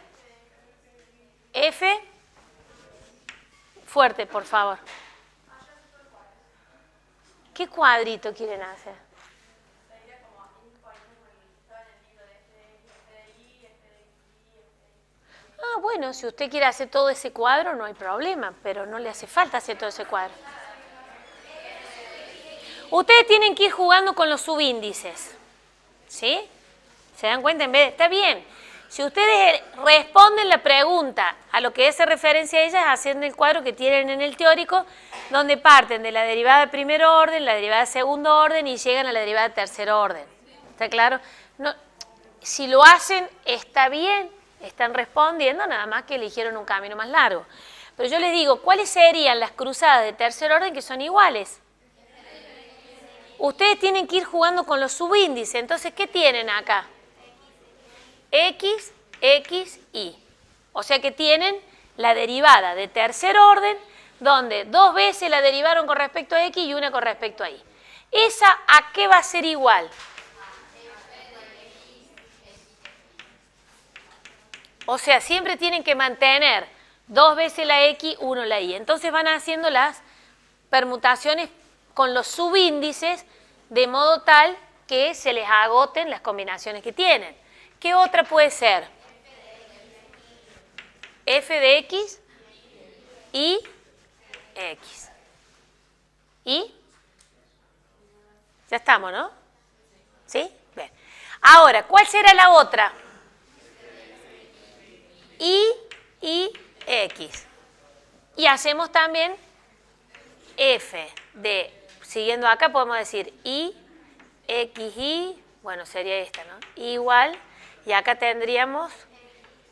F. Fuerte, por favor. ¿Qué cuadrito quieren hacer? Ah, bueno, si usted quiere hacer todo ese cuadro, no hay problema, pero no le hace falta hacer todo ese cuadro. Ustedes tienen que ir jugando con los subíndices, ¿sí? ¿Se dan cuenta? En vez de, está bien, si ustedes responden la pregunta a lo que hace referencia a ellas, haciendo el cuadro que tienen en el teórico, donde parten de la derivada de primer orden, la derivada de segundo orden y llegan a la derivada de tercer orden. ¿Está claro? No, si lo hacen, está bien. Están respondiendo, nada más que eligieron un camino más largo. Pero yo les digo, ¿cuáles serían las cruzadas de tercer orden que son iguales? Ustedes tienen que ir jugando con los subíndices. Entonces, ¿qué tienen acá? X, X, Y. O sea que tienen la derivada de tercer orden, donde 2 veces la derivaron con respecto a X y una con respecto a Y. ¿Esa a qué va a ser igual? O sea, siempre tienen que mantener 2 veces la X, 1 la Y. Entonces van haciendo las permutaciones con los subíndices de modo tal que se les agoten las combinaciones que tienen. ¿Qué otra puede ser? F de X y X. ¿Y? Ya estamos, ¿no? ¿Sí? Bien. Ahora, ¿cuál será la otra? Y X. Y hacemos también F de, siguiendo acá podemos decir Y, X, Y, bueno, sería esta, ¿no? Igual, y acá tendríamos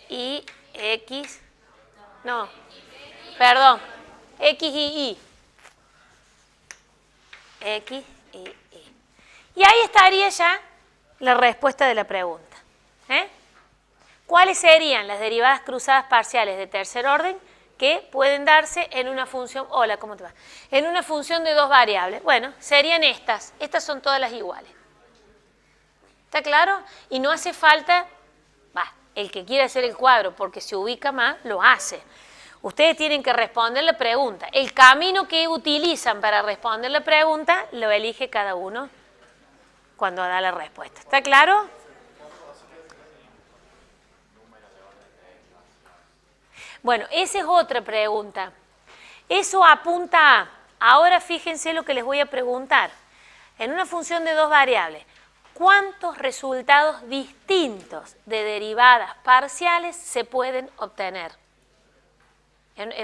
Y, X, no, perdón, X y Y. X y Y. Y ahí estaría ya la respuesta de la pregunta. ¿Cuáles serían las derivadas cruzadas parciales de tercer orden que pueden darse en una función, hola, ¿cómo te va? En una función de 2 variables? Bueno, serían estas. Estas son todas las iguales. ¿Está claro? Y no hace falta, el que quiera hacer el cuadro porque se ubica más, lo hace. Ustedes tienen que responder la pregunta. El camino que utilizan para responder la pregunta lo elige cada uno cuando da la respuesta. ¿Está claro? Bueno, esa es otra pregunta. Eso apunta a, ahora fíjense lo que les voy a preguntar. En una función de 2 variables, ¿cuántos resultados distintos de derivadas parciales se pueden obtener?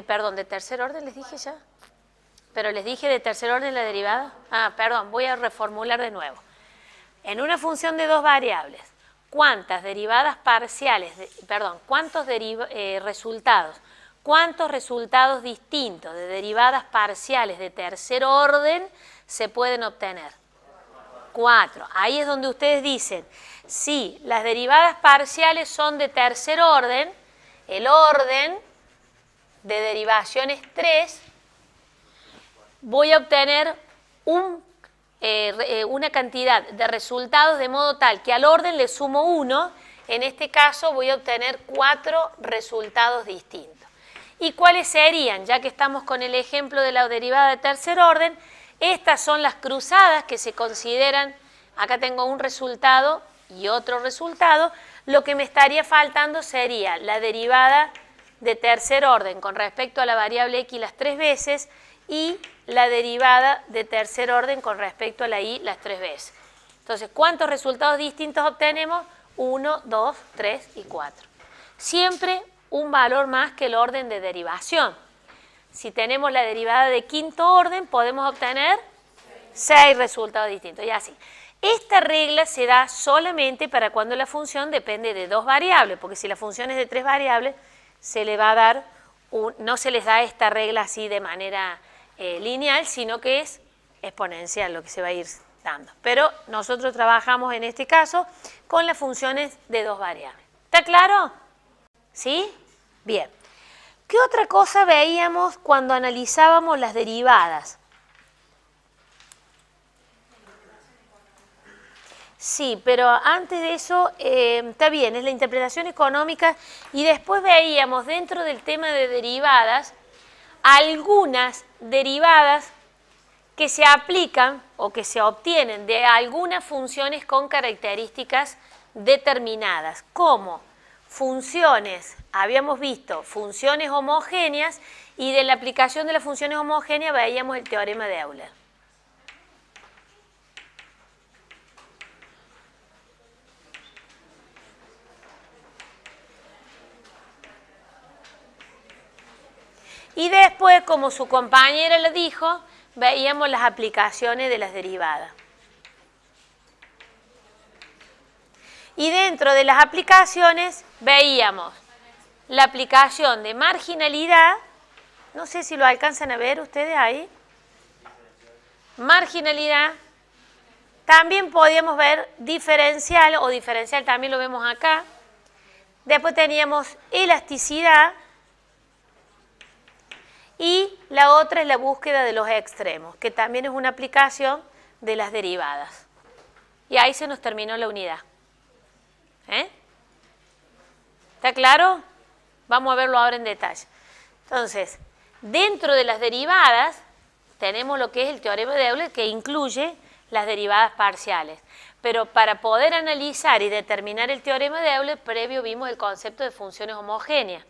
Perdón, ¿de tercer orden les dije ya? ¿Pero les dije de tercer orden la derivada? Perdón, voy a reformular de nuevo. En una función de 2 variables, ¿cuántas derivadas parciales, cuántos resultados distintos de derivadas parciales de tercer orden se pueden obtener? 4. Ahí es donde ustedes dicen, si las derivadas parciales son de tercer orden, el orden de derivación es 3, voy a obtener una cantidad de resultados de modo tal que al orden le sumo 1, en este caso voy a obtener 4 resultados distintos. ¿Y cuáles serían? Ya que estamos con el ejemplo de la derivada de tercer orden, estas son las cruzadas que se consideran, acá tengo un resultado y otro resultado, lo que me estaría faltando sería la derivada de tercer orden con respecto a la variable X las 3 veces y la derivada de tercer orden con respecto a la Y las 3 veces. Entonces, ¿cuántos resultados distintos obtenemos? 1, 2, 3 y 4. Siempre un valor más que el orden de derivación. Si tenemos la derivada de quinto orden, podemos obtener 6 resultados distintos, y así. Esta regla se da solamente para cuando la función depende de 2 variables, porque si la función es de 3 variables, se le va a dar no se les da esta regla así de manera lineal, sino que es exponencial lo que se va a ir dando. Pero nosotros trabajamos en este caso con las funciones de 2 variables. ¿Está claro? ¿Sí? Bien. ¿Qué otra cosa veíamos cuando analizábamos las derivadas? Sí, pero antes de eso, está bien, es la interpretación económica, y después veíamos dentro del tema de derivadas algunas derivadas que se aplican o que se obtienen de algunas funciones con características determinadas, como funciones, habíamos visto funciones homogéneas, y de la aplicación de las funciones homogéneas veíamos el teorema de Euler. Y después, como su compañera le dijo, veíamos las aplicaciones de las derivadas. Y dentro de las aplicaciones veíamos la aplicación de marginalidad, no sé si lo alcanzan a ver ustedes ahí, marginalidad, también podíamos ver diferencial, o diferencial también lo vemos acá, después teníamos elasticidad, y la otra es la búsqueda de los extremos, que también es una aplicación de las derivadas. Y ahí se nos terminó la unidad. ¿Está claro? Vamos a verlo ahora en detalle. Entonces, dentro de las derivadas tenemos lo que es el teorema de Euler, que incluye las derivadas parciales. Pero para poder analizar y determinar el teorema de Euler, previo vimos el concepto de funciones homogéneas.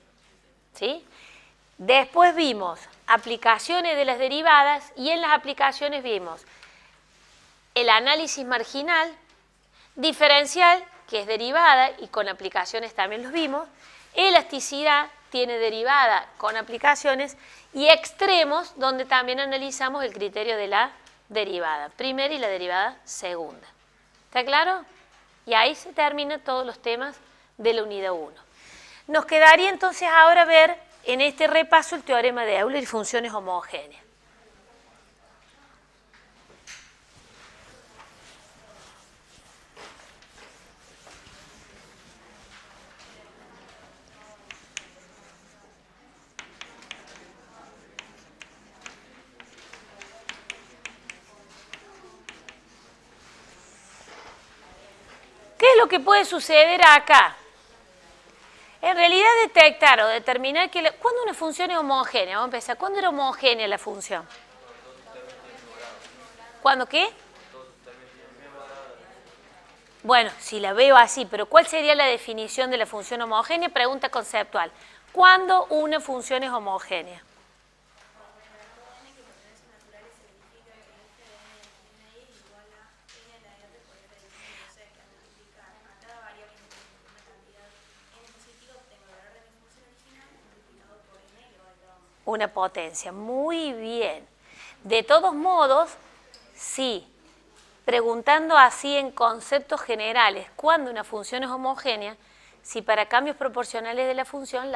¿Sí? Después vimos aplicaciones de las derivadas, y en las aplicaciones vimos el análisis marginal, diferencial, que es derivada y con aplicaciones también los vimos, elasticidad, tiene derivada con aplicaciones, y extremos, donde también analizamos el criterio de la derivada primera y la derivada segunda. ¿Está claro? Y ahí se terminan todos los temas de la unidad 1. Nos quedaría entonces ahora ver en este repaso el teorema de Euler y funciones homogéneas. ¿Qué es lo que puede suceder acá? En realidad detectar o determinar que ¿cuándo una función es homogénea? Vamos a empezar. ¿Cuándo era homogénea la función? ¿Cuándo qué? Bueno, si la veo así, pero ¿cuál sería la definición de la función homogénea? Pregunta conceptual. ¿Cuándo una función es homogénea? Una potencia, muy bien. De todos modos, sí, preguntando así en conceptos generales, ¿cuándo una función es homogénea? Si para cambios proporcionales de la función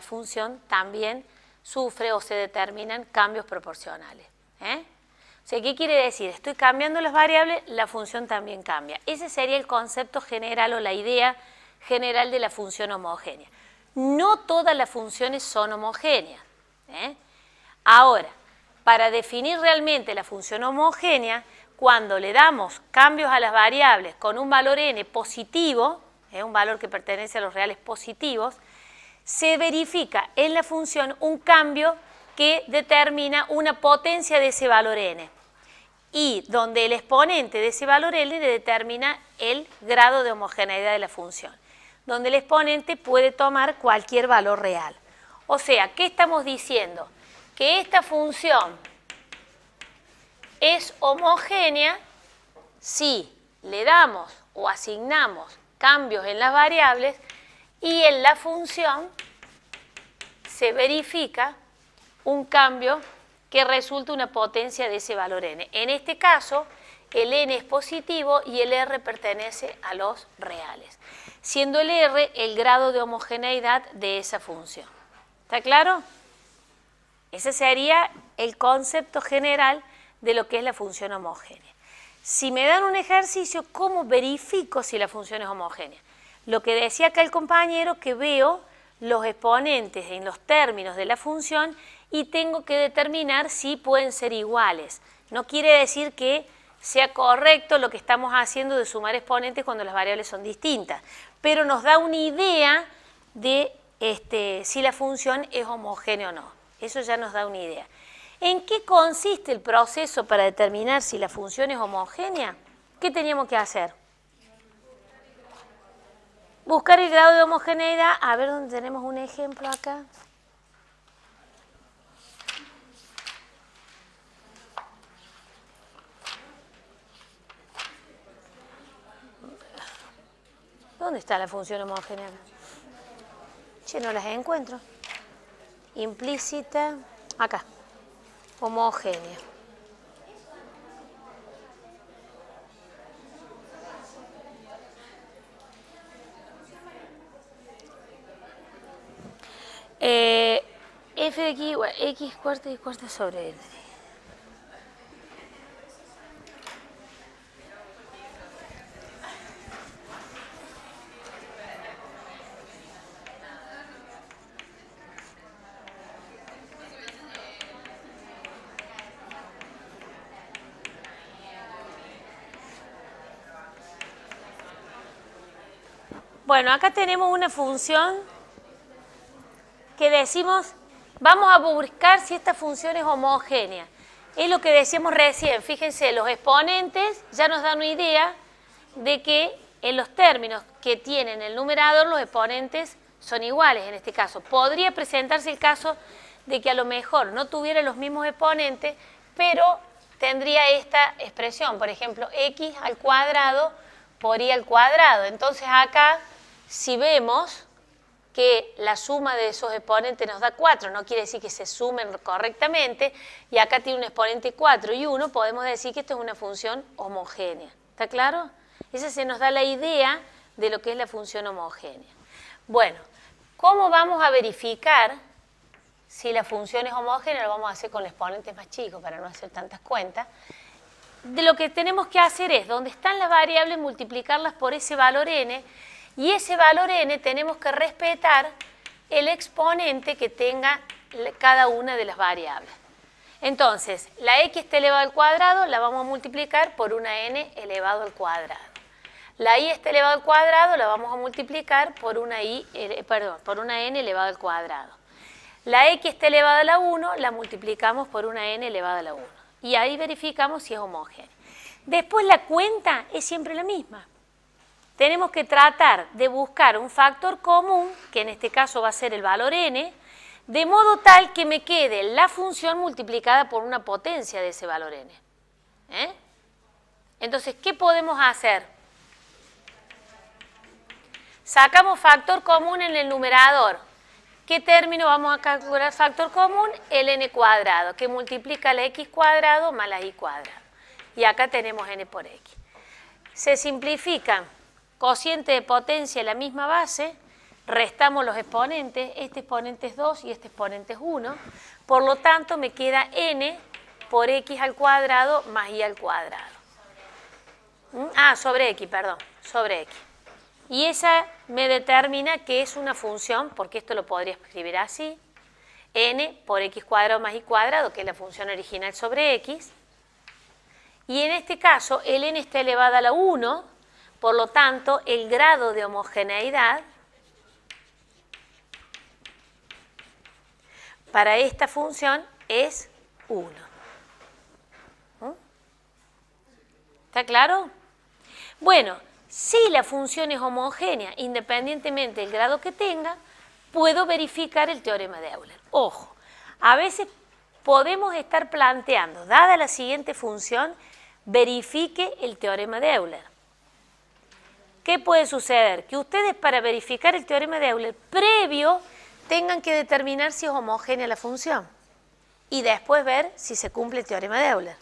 función también sufre o se determinan cambios proporcionales. O sea, ¿qué quiere decir? Estoy cambiando las variables, la función también cambia. Ese sería el concepto general o la idea general de la función homogénea. No todas las funciones son homogéneas. Ahora, para definir realmente la función homogénea, cuando le damos cambios a las variables con un valor n positivo, un valor que pertenece a los reales positivos, se verifica en la función un cambio que determina una potencia de ese valor n, y donde el exponente de ese valor n determina el grado de homogeneidad de la función, donde el exponente puede tomar cualquier valor real. O sea, ¿qué estamos diciendo? Que esta función es homogénea si le damos o asignamos cambios en las variables y en la función se verifica un cambio que resulta una potencia de ese valor n. En este caso, el n es positivo y el r pertenece a los reales, siendo el r el grado de homogeneidad de esa función. ¿Está claro? Ese sería el concepto general de lo que es la función homogénea. Si me dan un ejercicio, ¿cómo verifico si la función es homogénea? Lo que decía acá el compañero, que veo los exponentes en los términos de la función y tengo que determinar si pueden ser iguales. No quiere decir que sea correcto lo que estamos haciendo de sumar exponentes cuando las variables son distintas, pero nos da una idea de si la función es homogénea o no. Eso ya nos da una idea. ¿En qué consiste el proceso para determinar si la función es homogénea? ¿Qué teníamos que hacer? Buscar el grado de homogeneidad. A ver dónde tenemos un ejemplo acá. ¿Dónde está la función homogénea? Che, no las encuentro. Implícita. Acá. Homogénea. F de aquí igual x cuarta y cuarta sobre n. Bueno, acá tenemos una función que decimos, vamos a buscar si esta función es homogénea. Es lo que decíamos recién, fíjense, los exponentes ya nos dan una idea de que en los términos que tienen el numerador los exponentes son iguales en este caso. Podría presentarse el caso de que a lo mejor no tuviera los mismos exponentes, pero tendría esta expresión, por ejemplo, x al cuadrado por y al cuadrado. Entonces acá, si vemos que la suma de esos exponentes nos da 4, no quiere decir que se sumen correctamente, y acá tiene un exponente 4 y 1, podemos decir que esto es una función homogénea. ¿Está claro? Esa se nos da la idea de lo que es la función homogénea. Bueno, ¿cómo vamos a verificar si la función es homogénea? Lo vamos a hacer con exponentes más chicos para no hacer tantas cuentas. De lo que tenemos que hacer es, donde están las variables, multiplicarlas por ese valor n, y ese valor n tenemos que respetar el exponente que tenga cada una de las variables. Entonces, la x elevado al cuadrado la vamos a multiplicar por una n elevado al cuadrado. La y elevado al cuadrado la vamos a multiplicar por una n elevado al cuadrado. La x elevada a la 1 la multiplicamos por una n elevada a la 1. Y ahí verificamos si es homogénea. Después la cuenta es siempre la misma. Tenemos que tratar de buscar un factor común, que en este caso va a ser el valor n, de modo tal que me quede la función multiplicada por una potencia de ese valor n. Entonces, ¿qué podemos hacer? Sacamos factor común en el numerador. ¿Qué término vamos a calcular factor común? El n cuadrado, que multiplica la x cuadrado más la y cuadrado. Y acá tenemos n por x. Se simplifican. Cociente de potencia en la misma base, restamos los exponentes, este exponente es 2 y este exponente es 1, por lo tanto me queda n por x al cuadrado más y al cuadrado. Sobre x, perdón, sobre x. Y esa me determina que es una función, porque esto lo podría escribir así, n por x cuadrado más y cuadrado, que es la función original sobre x, y en este caso el n está elevado a la 1, por lo tanto, el grado de homogeneidad para esta función es 1. ¿Está claro? Bueno, si la función es homogénea, independientemente del grado que tenga, puedo verificar el teorema de Euler. Ojo, a veces podemos estar planteando, dada la siguiente función, verifique el teorema de Euler. ¿Qué puede suceder? Que ustedes, para verificar el teorema de Euler, previo tengan que determinar si es homogénea la función y después ver si se cumple el teorema de Euler.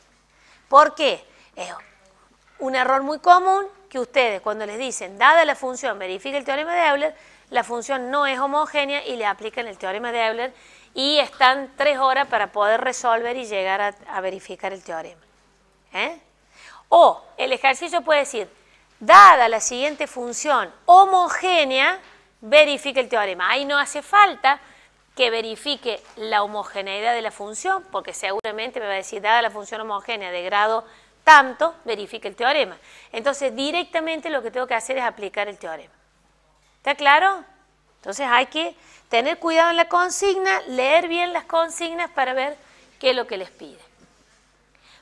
¿Por qué? Es un error muy común que ustedes cuando les dicen, dada la función, verifique el teorema de Euler, la función no es homogénea y le aplican el teorema de Euler y están 3 horas para poder resolver y llegar a verificar el teorema. O el ejercicio puede decir, dada la siguiente función homogénea, verifique el teorema. Ahí no hace falta que verifique la homogeneidad de la función, porque seguramente me va a decir, dada la función homogénea de grado tanto, verifique el teorema. Entonces, directamente lo que tengo que hacer es aplicar el teorema. ¿Está claro? Entonces hay que tener cuidado en la consigna, leer bien las consignas para ver qué es lo que les pide.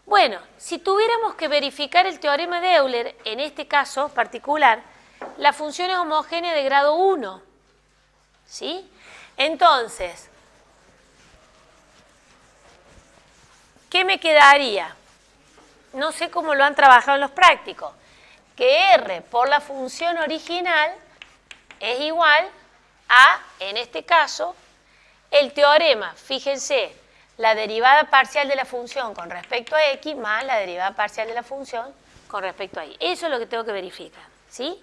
Bueno, si tuviéramos que verificar el teorema de Euler, en este caso particular, la función es homogénea de grado 1. ¿Sí? Entonces, ¿qué me quedaría? No sé cómo lo han trabajado en los prácticos. Que R por la función original es igual a, en este caso, el teorema, fíjense, la derivada parcial de la función con respecto a x más la derivada parcial de la función con respecto a y. Eso es lo que tengo que verificar, ¿sí?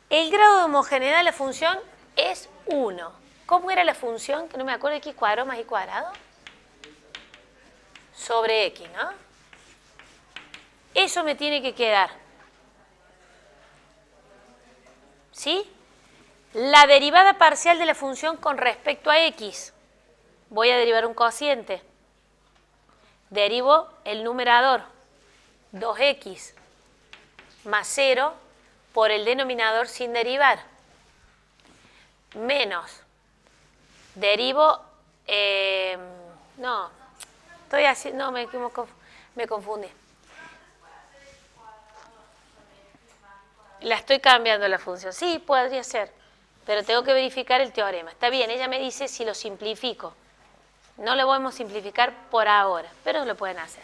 El grado de homogeneidad de la función es 1. ¿Cómo era la función? Que no me acuerdo, x cuadrado más y cuadrado. Sobre x, ¿no? Eso me tiene que quedar. ¿Sí? La derivada parcial de la función con respecto a x. Voy a derivar un cociente. Derivo el numerador, 2x más 0 por el denominador sin derivar. Menos. Derivo, no, estoy haciendo, no, me confundí. La estoy cambiando la función. Sí, podría ser, pero tengo que verificar el teorema. Está bien, ella me dice si lo simplifico. No lo podemos simplificar por ahora, pero lo pueden hacer.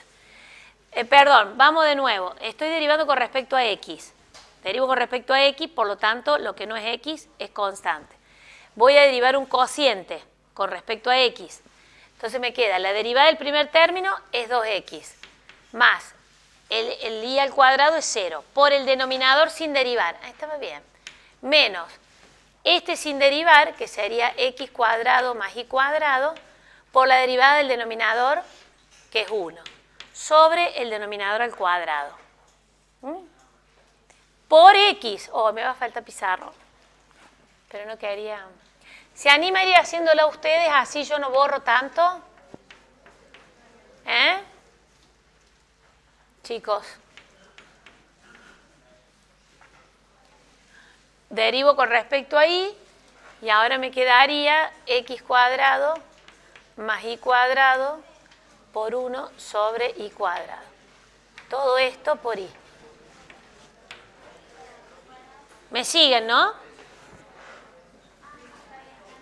Perdón, vamos de nuevo. Estoy derivando con respecto a x. Derivo con respecto a x, por lo tanto, lo que no es x es constante. Voy a derivar un cociente con respecto a x. Entonces me queda la derivada del primer término es 2x, más el y al cuadrado es 0, por el denominador sin derivar. Ahí estaba bien. Menos este sin derivar, que sería x cuadrado más y cuadrado, por la derivada del denominador, que es 1, sobre el denominador al cuadrado. Por x, me va a faltar pizarro, pero no quedaría. ¿Se anima a ir haciéndolo ustedes, así yo no borro tanto? Chicos. Derivo con respecto a y, y ahora me quedaría x cuadrado más y cuadrado por 1 sobre y cuadrado. Todo esto por y. ¿Me siguen, no?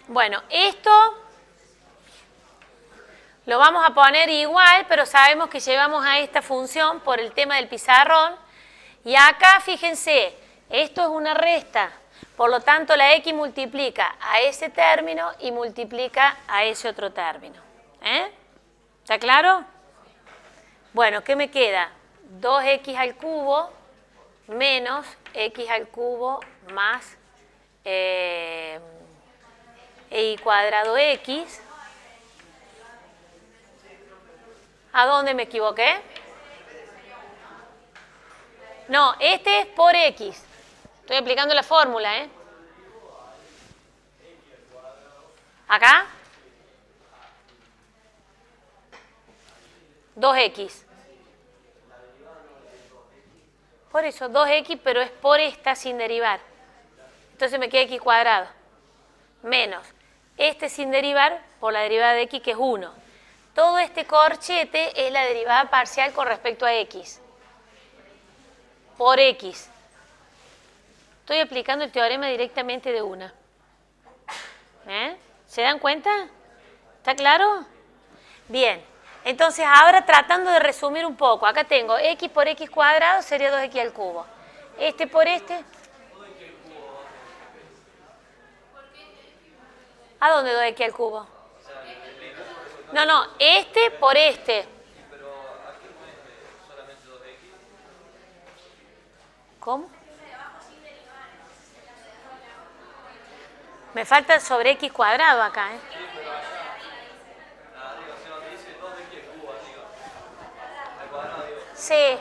Bueno, esto lo vamos a poner igual, pero sabemos que llevamos a esta función por el tema del pizarrón. Y acá, fíjense, esto es una resta. Por lo tanto, la x multiplica a ese término y multiplica a ese otro término. ¿Está claro? Bueno, ¿qué me queda? 2x al cubo menos x al cubo más y cuadrado x. ¿A dónde me equivoqué? No, este es por x. Estoy aplicando la fórmula, Acá. 2x. Por eso, 2x, pero es por esta sin derivar. Entonces me queda x cuadrado. Menos este sin derivar por la derivada de x, que es 1. Todo este corchete es la derivada parcial con respecto a x. Por x. Estoy aplicando el teorema directamente de una. ¿Se dan cuenta? ¿Está claro? Bien. Entonces, ahora tratando de resumir un poco. Acá tengo x por x cuadrado sería 2x al cubo. Este por este. ¿A dónde 2x al cubo? No, no, este por este. Pero aquí no es solamente 2x. ¿Cómo? Me falta el sobre x cuadrado acá, ¿eh? Arriba, o sea, donde dice 2x al cubo, arriba. Al cuadrado, digo. Sí.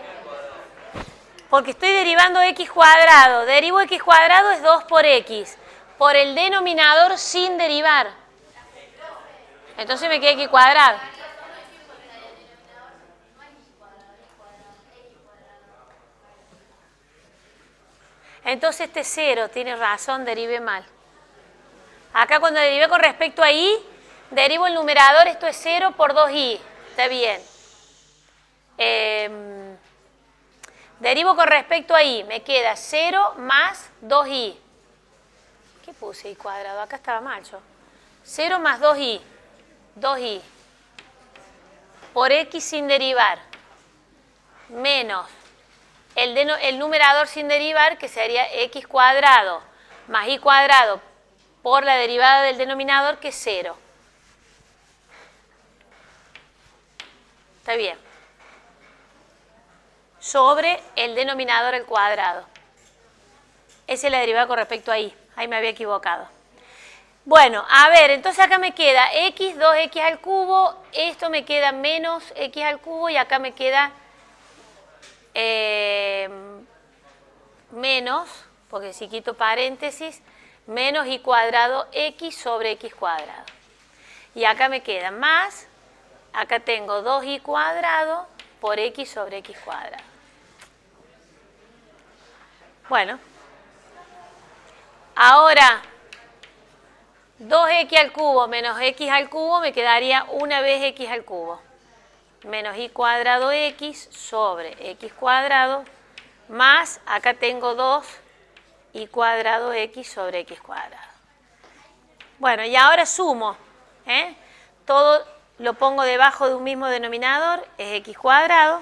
Porque estoy derivando x cuadrado. Derivo x cuadrado es 2 por x. Por el denominador sin derivar. Entonces me queda x cuadrado. Entonces este 0, tiene razón, derivé mal. Acá cuando derivé con respecto a y, derivo el numerador, esto es 0 por 2y. Está bien. Derivo con respecto a y, me queda 0 más 2y. ¿Qué puse y cuadrado? Acá estaba mal yo. 0 más 2y. 2y. Por x sin derivar. Menos el numerador sin derivar, que sería x cuadrado más y cuadrado por la derivada del denominador, que es 0. Está bien. Sobre el denominador al cuadrado. Esa es la derivada con respecto a y. Ahí me había equivocado. Bueno, a ver, entonces acá me queda x, 2x al cubo. Esto me queda menos x al cubo y acá me queda menos, porque si quito paréntesis, menos y cuadrado x sobre x cuadrado. Y acá me queda más, acá tengo 2y cuadrado por x sobre x cuadrado. Bueno, ahora 2x al cubo menos x al cubo me quedaría una vez x al cubo. Menos y cuadrado x sobre x cuadrado más, acá tengo 2 y cuadrado x sobre x cuadrado. Bueno, y ahora sumo, ¿eh? Todo lo pongo debajo de un mismo denominador, es x cuadrado.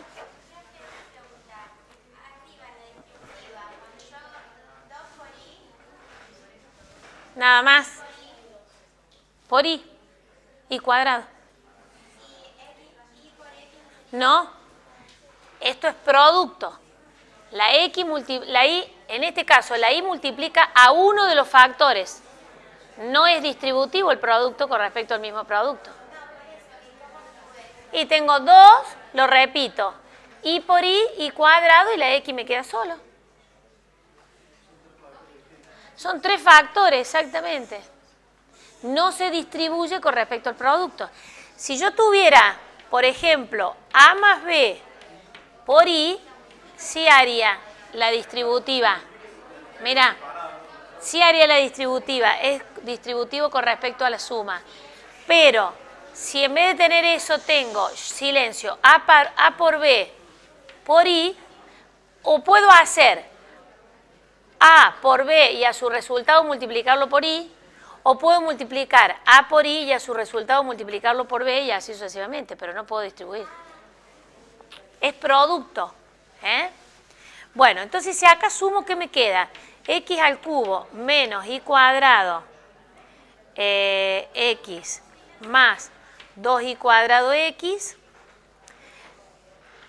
Nada más. Por y cuadrado. No, esto es producto. La y, en este caso, la y multiplica a uno de los factores. No es distributivo el producto con respecto al mismo producto. Y tengo 2, lo repito, y por y cuadrado y la x me queda solo. Son 3 factores, exactamente. No se distribuye con respecto al producto. Si yo tuviera, por ejemplo, a más b por y, sí haría la distributiva. Mira, sí haría la distributiva. Es distributivo con respecto a la suma. Pero, si en vez de tener eso tengo, silencio, a por b por y, o puedo hacer a por b y a su resultado multiplicarlo por y, o puedo multiplicar a por y a su resultado multiplicarlo por b y así sucesivamente, pero no puedo distribuir. Es producto. Bueno, entonces si acá sumo, ¿qué me queda? X al cubo menos y cuadrado x más 2y cuadrado x.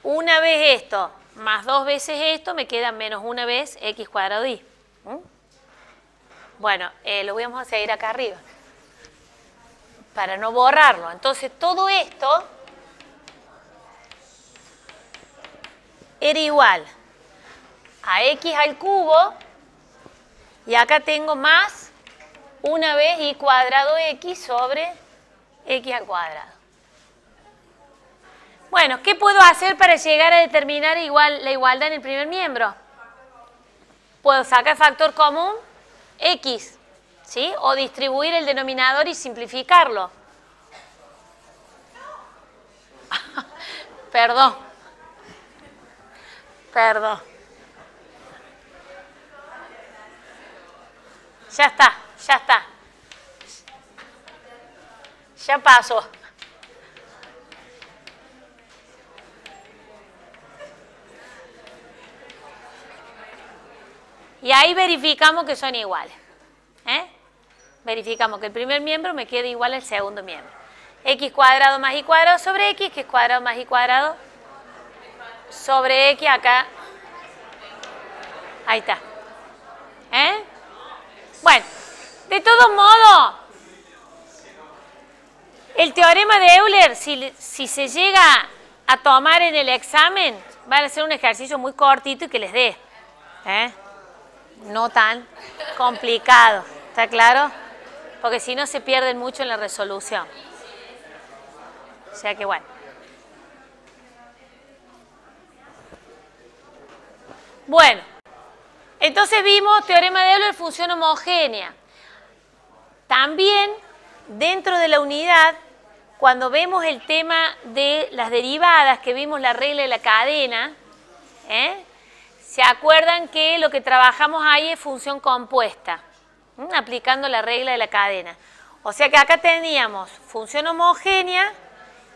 Una vez esto más 2 veces esto me queda menos una vez x cuadrado y. Bueno, lo vamos a seguir acá arriba para no borrarlo. Entonces todo esto era igual a x al cubo y acá tengo más una vez y cuadrado x sobre x al cuadrado. Bueno, ¿qué puedo hacer para llegar a determinar la igualdad en el primer miembro? Puedo sacar factor común x, ¿sí? O distribuir el denominador y simplificarlo. Perdón. Ya está. Ya pasó. Y ahí verificamos que son iguales. verificamos que el primer miembro me quede igual al segundo miembro. X cuadrado más Y cuadrado sobre X, que es cuadrado más Y cuadrado sobre X acá. Ahí está. ¿Eh? Bueno, de todos modos, el teorema de Euler, si se llega a tomar en el examen, van a ser un ejercicio muy cortito y que les dé. No tan complicado. ¿Está claro? Porque si no se pierden mucho en la resolución. O sea que bueno. Bueno, entonces vimos teorema de Euler, función homogénea. También dentro de la unidad, cuando vemos el tema de las derivadas, que vimos la regla de la cadena, ¿se acuerdan que lo que trabajamos ahí es función compuesta? Aplicando la regla de la cadena. O sea que acá teníamos función homogénea,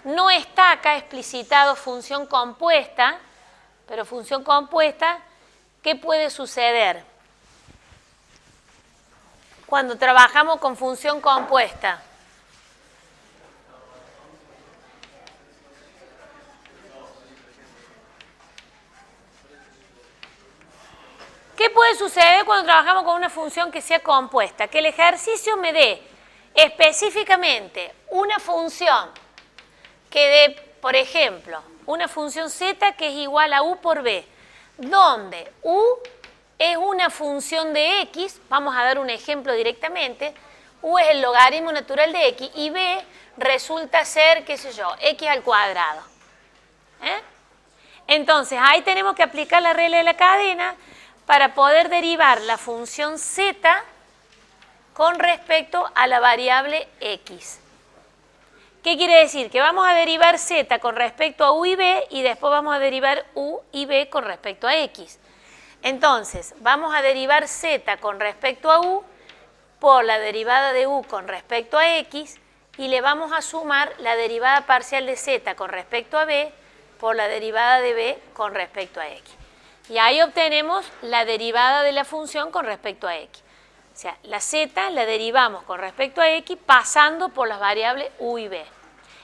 no está acá explicitado función compuesta, pero función compuesta, ¿qué puede suceder cuando trabajamos con función compuesta? ¿Qué puede suceder cuando trabajamos con una función que sea compuesta? Que el ejercicio me dé específicamente una función que dé, por ejemplo, una función z que es igual a u por b, donde u es una función de x, vamos a dar un ejemplo directamente, u es el logaritmo natural de x y b resulta ser, qué sé yo, x al cuadrado. Entonces, ahí tenemos que aplicar la regla de la cadena para poder derivar la función z con respecto a la variable x. ¿Qué quiere decir? Que vamos a derivar z con respecto a u y b y después vamos a derivar u y b con respecto a x. Entonces, vamos a derivar z con respecto a u por la derivada de u con respecto a x y le vamos a sumar la derivada parcial de z con respecto a b por la derivada de b con respecto a x. Y ahí obtenemos la derivada de la función con respecto a x. O sea, la z la derivamos con respecto a x pasando por las variables u y b.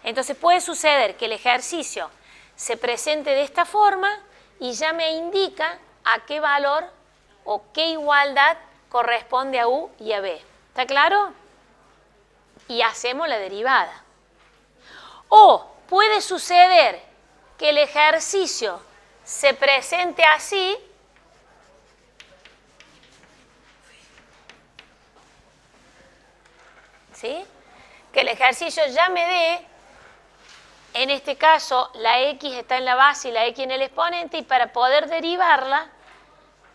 Entonces puede suceder que el ejercicio se presente de esta forma y ya me indica a qué valor o qué igualdad corresponde a u y a b. ¿Está claro? Y hacemos la derivada. O puede suceder que el ejercicio se presente así, ¿sí? Que el ejercicio ya me dé, en este caso la x está en la base y la x en el exponente, y para poder derivarla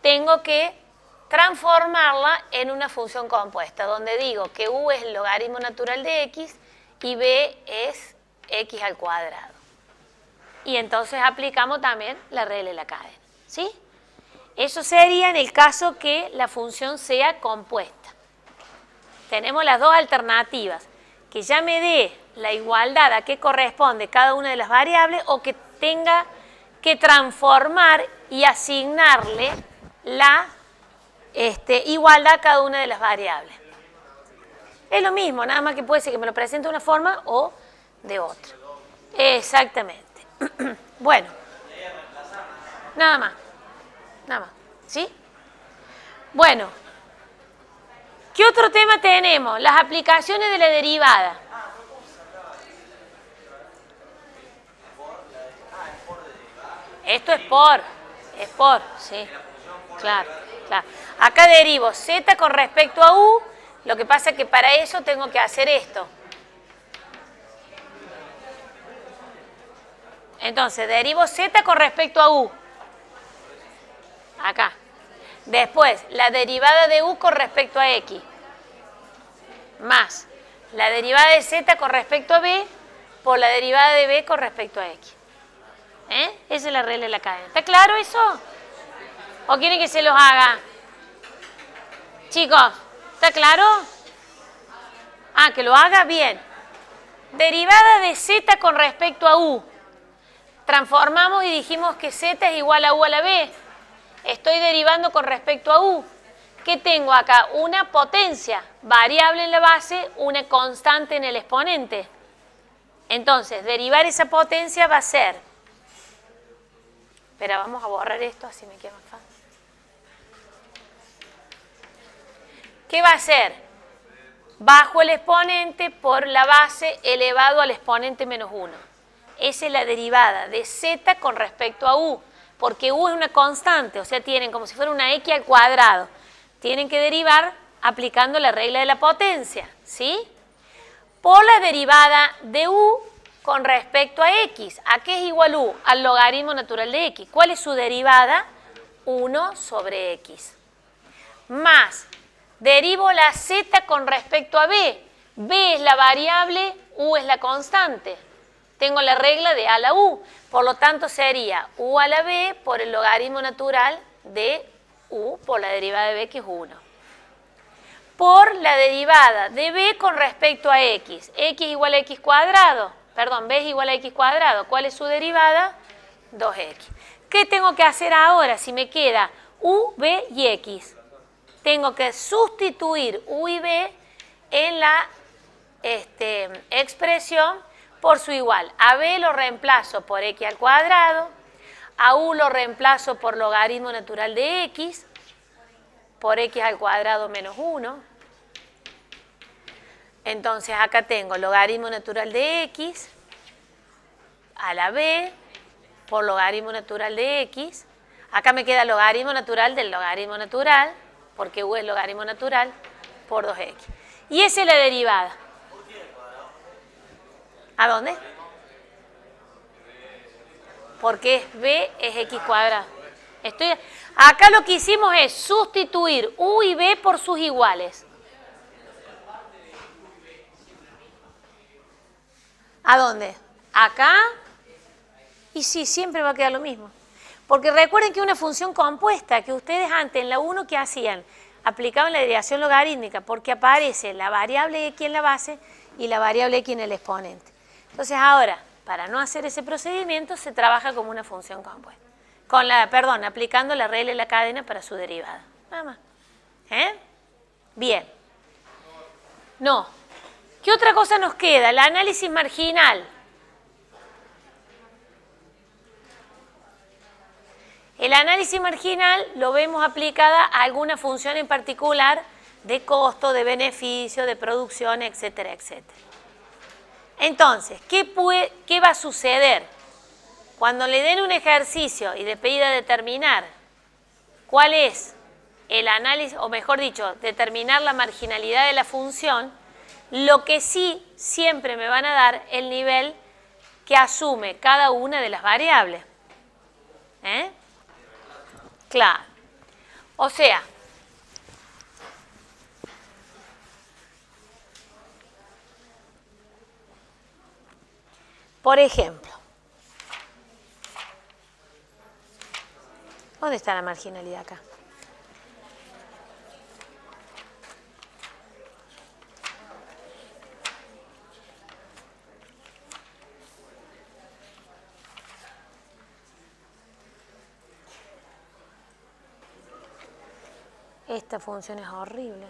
tengo que transformarla en una función compuesta, donde digo que u es el logaritmo natural de x y b es x al cuadrado. Y entonces aplicamos también la regla de la cadena, ¿sí? Eso sería en el caso que la función sea compuesta. Tenemos las dos alternativas, que ya me dé la igualdad a qué corresponde cada una de las variables o que tenga que transformar y asignarle la igualdad a cada una de las variables. Es lo mismo, nada más que puede ser que me lo presente de una forma o de otra. Exactamente. Bueno, nada más, ¿sí? Bueno, ¿qué otro tema tenemos? Las aplicaciones de la derivada. Esto es por, sí, claro. Acá derivo z con respecto a u, lo que pasa es que para eso tengo que hacer esto. Entonces, derivo z con respecto a u. Acá. Después, la derivada de u con respecto a x. Más la derivada de z con respecto a b por la derivada de b con respecto a x. Esa es la regla de la cadena. ¿Está claro eso? ¿O quieren que se los haga? Chicos, ¿está claro? Ah, que lo haga bien. Derivada de z con respecto a u. Transformamos y dijimos que z es igual a u a la b. Estoy derivando con respecto a u. ¿Qué tengo acá? Una potencia variable en la base, una constante en el exponente. Entonces, derivar esa potencia va a ser... Espera, vamos a borrar esto, así me queda más fácil. ¿Qué va a ser? Bajo el exponente por la base elevado al exponente menos 1. Esa es la derivada de z con respecto a u, porque u es una constante, o sea, tienen como si fuera una x al cuadrado. Tienen que derivar aplicando la regla de la potencia, ¿sí? Por la derivada de u con respecto a x. ¿A qué es igual u? Al logaritmo natural de x. ¿Cuál es su derivada? 1 sobre x. Más, derivo la z con respecto a b. b es la variable, u es la constante. Tengo la regla de a a la u. Por lo tanto, sería u a la b por el logaritmo natural de u por la derivada de b, que es 1. Por la derivada de b con respecto a x. X igual a x cuadrado. Perdón, b es igual a x cuadrado. ¿Cuál es su derivada? 2x. ¿Qué tengo que hacer ahora si me queda u, b y x? Tengo que sustituir u y b en la expresión por su igual. A b lo reemplazo por x al cuadrado. A u lo reemplazo por logaritmo natural de x, por x al cuadrado menos 1. Entonces acá tengo logaritmo natural de x a la b por logaritmo natural de x. Acá me queda logaritmo natural del logaritmo natural, porque u es logaritmo natural, por 2x. Y esa es la derivada. ¿A dónde? Porque b es x cuadrado. Acá lo que hicimos es sustituir u y b por sus iguales. ¿A dónde? Acá. Y sí, siempre va a quedar lo mismo. Porque recuerden que una función compuesta, que ustedes antes en la 1 ¿qué hacían? Aplicaban la derivación logarítmica, porque aparece la variable x en la base y la variable x en el exponente. Entonces ahora, para no hacer ese procedimiento, se trabaja como una función compuesta. Aplicando la regla de la cadena para su derivada. Nada más. Bien. No. ¿Qué otra cosa nos queda? El análisis marginal. El análisis marginal lo vemos aplicada a alguna función en particular de costo, de beneficio, de producción, etcétera, etcétera. Entonces, ¿qué va a suceder? Cuando le den un ejercicio y le pida determinar cuál es el análisis, o mejor dicho, determinar la marginalidad de la función, lo que sí siempre me van a dar el nivel que asume cada una de las variables. Claro. O sea, por ejemplo, ¿dónde está la marginalidad acá? Esta función es horrible.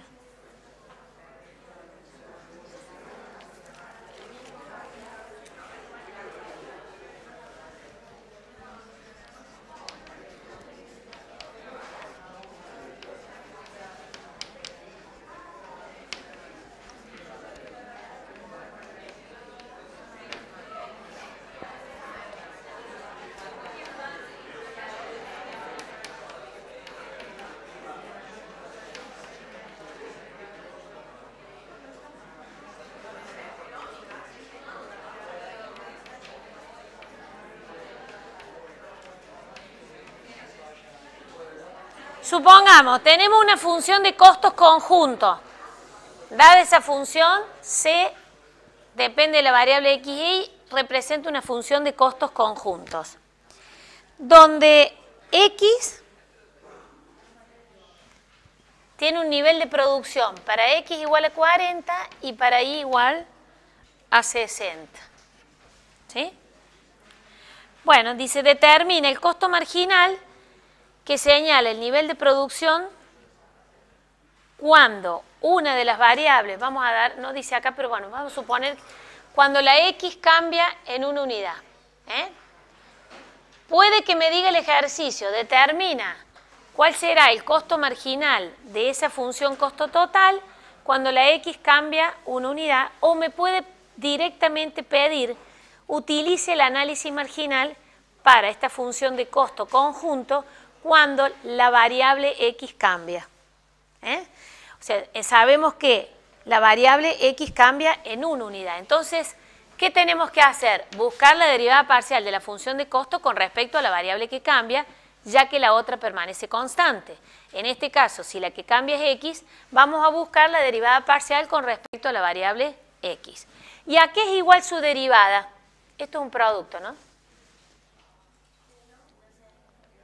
Supongamos, tenemos una función de costos conjuntos. Dada esa función, C, depende de la variable x y y, representa una función de costos conjuntos. Donde x tiene un nivel de producción para x igual a 40 y para y igual a 60. ¿Sí? Bueno, dice, determina el costo marginal que señala el nivel de producción cuando una de las variables, vamos a dar, no dice acá, pero bueno, vamos a suponer cuando la X cambia en una unidad. Puede que me diga el ejercicio, determina cuál será el costo marginal de esa función costo total cuando la X cambia una unidad, o me puede directamente pedir, utilice el análisis marginal para esta función de costo conjunto cuando la variable X cambia. O sea, sabemos que la variable X cambia en una unidad. Entonces, ¿qué tenemos que hacer? Buscar la derivada parcial de la función de costo con respecto a la variable que cambia, ya que la otra permanece constante. En este caso, si la que cambia es X, vamos a buscar la derivada parcial con respecto a la variable X. ¿Y a qué es igual su derivada? Esto es un producto, ¿no?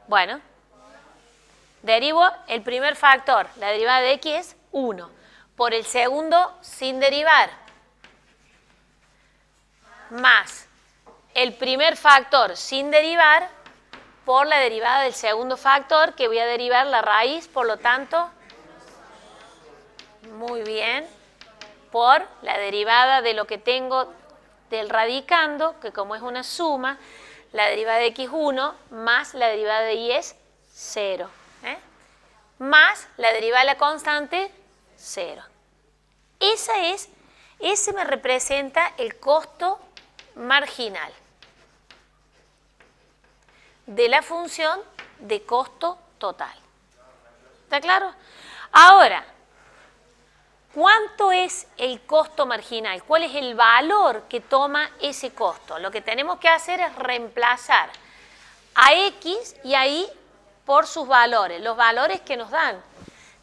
Bueno, derivo el primer factor, la derivada de X es 1, por el segundo sin derivar, más el primer factor sin derivar por la derivada del segundo factor, que voy a derivar la raíz, por lo tanto, muy bien, por la derivada de lo que tengo del radicando, que como es una suma, la derivada de x1 más la derivada de y es 0, más la derivada de la constante, 0. Ese me representa el costo marginal de la función de costo total. ¿Está claro? Ahora, ¿cuánto es el costo marginal? ¿Cuál es el valor que toma ese costo? Lo que tenemos que hacer es reemplazar a X y a Y por sus valores. Los valores que nos dan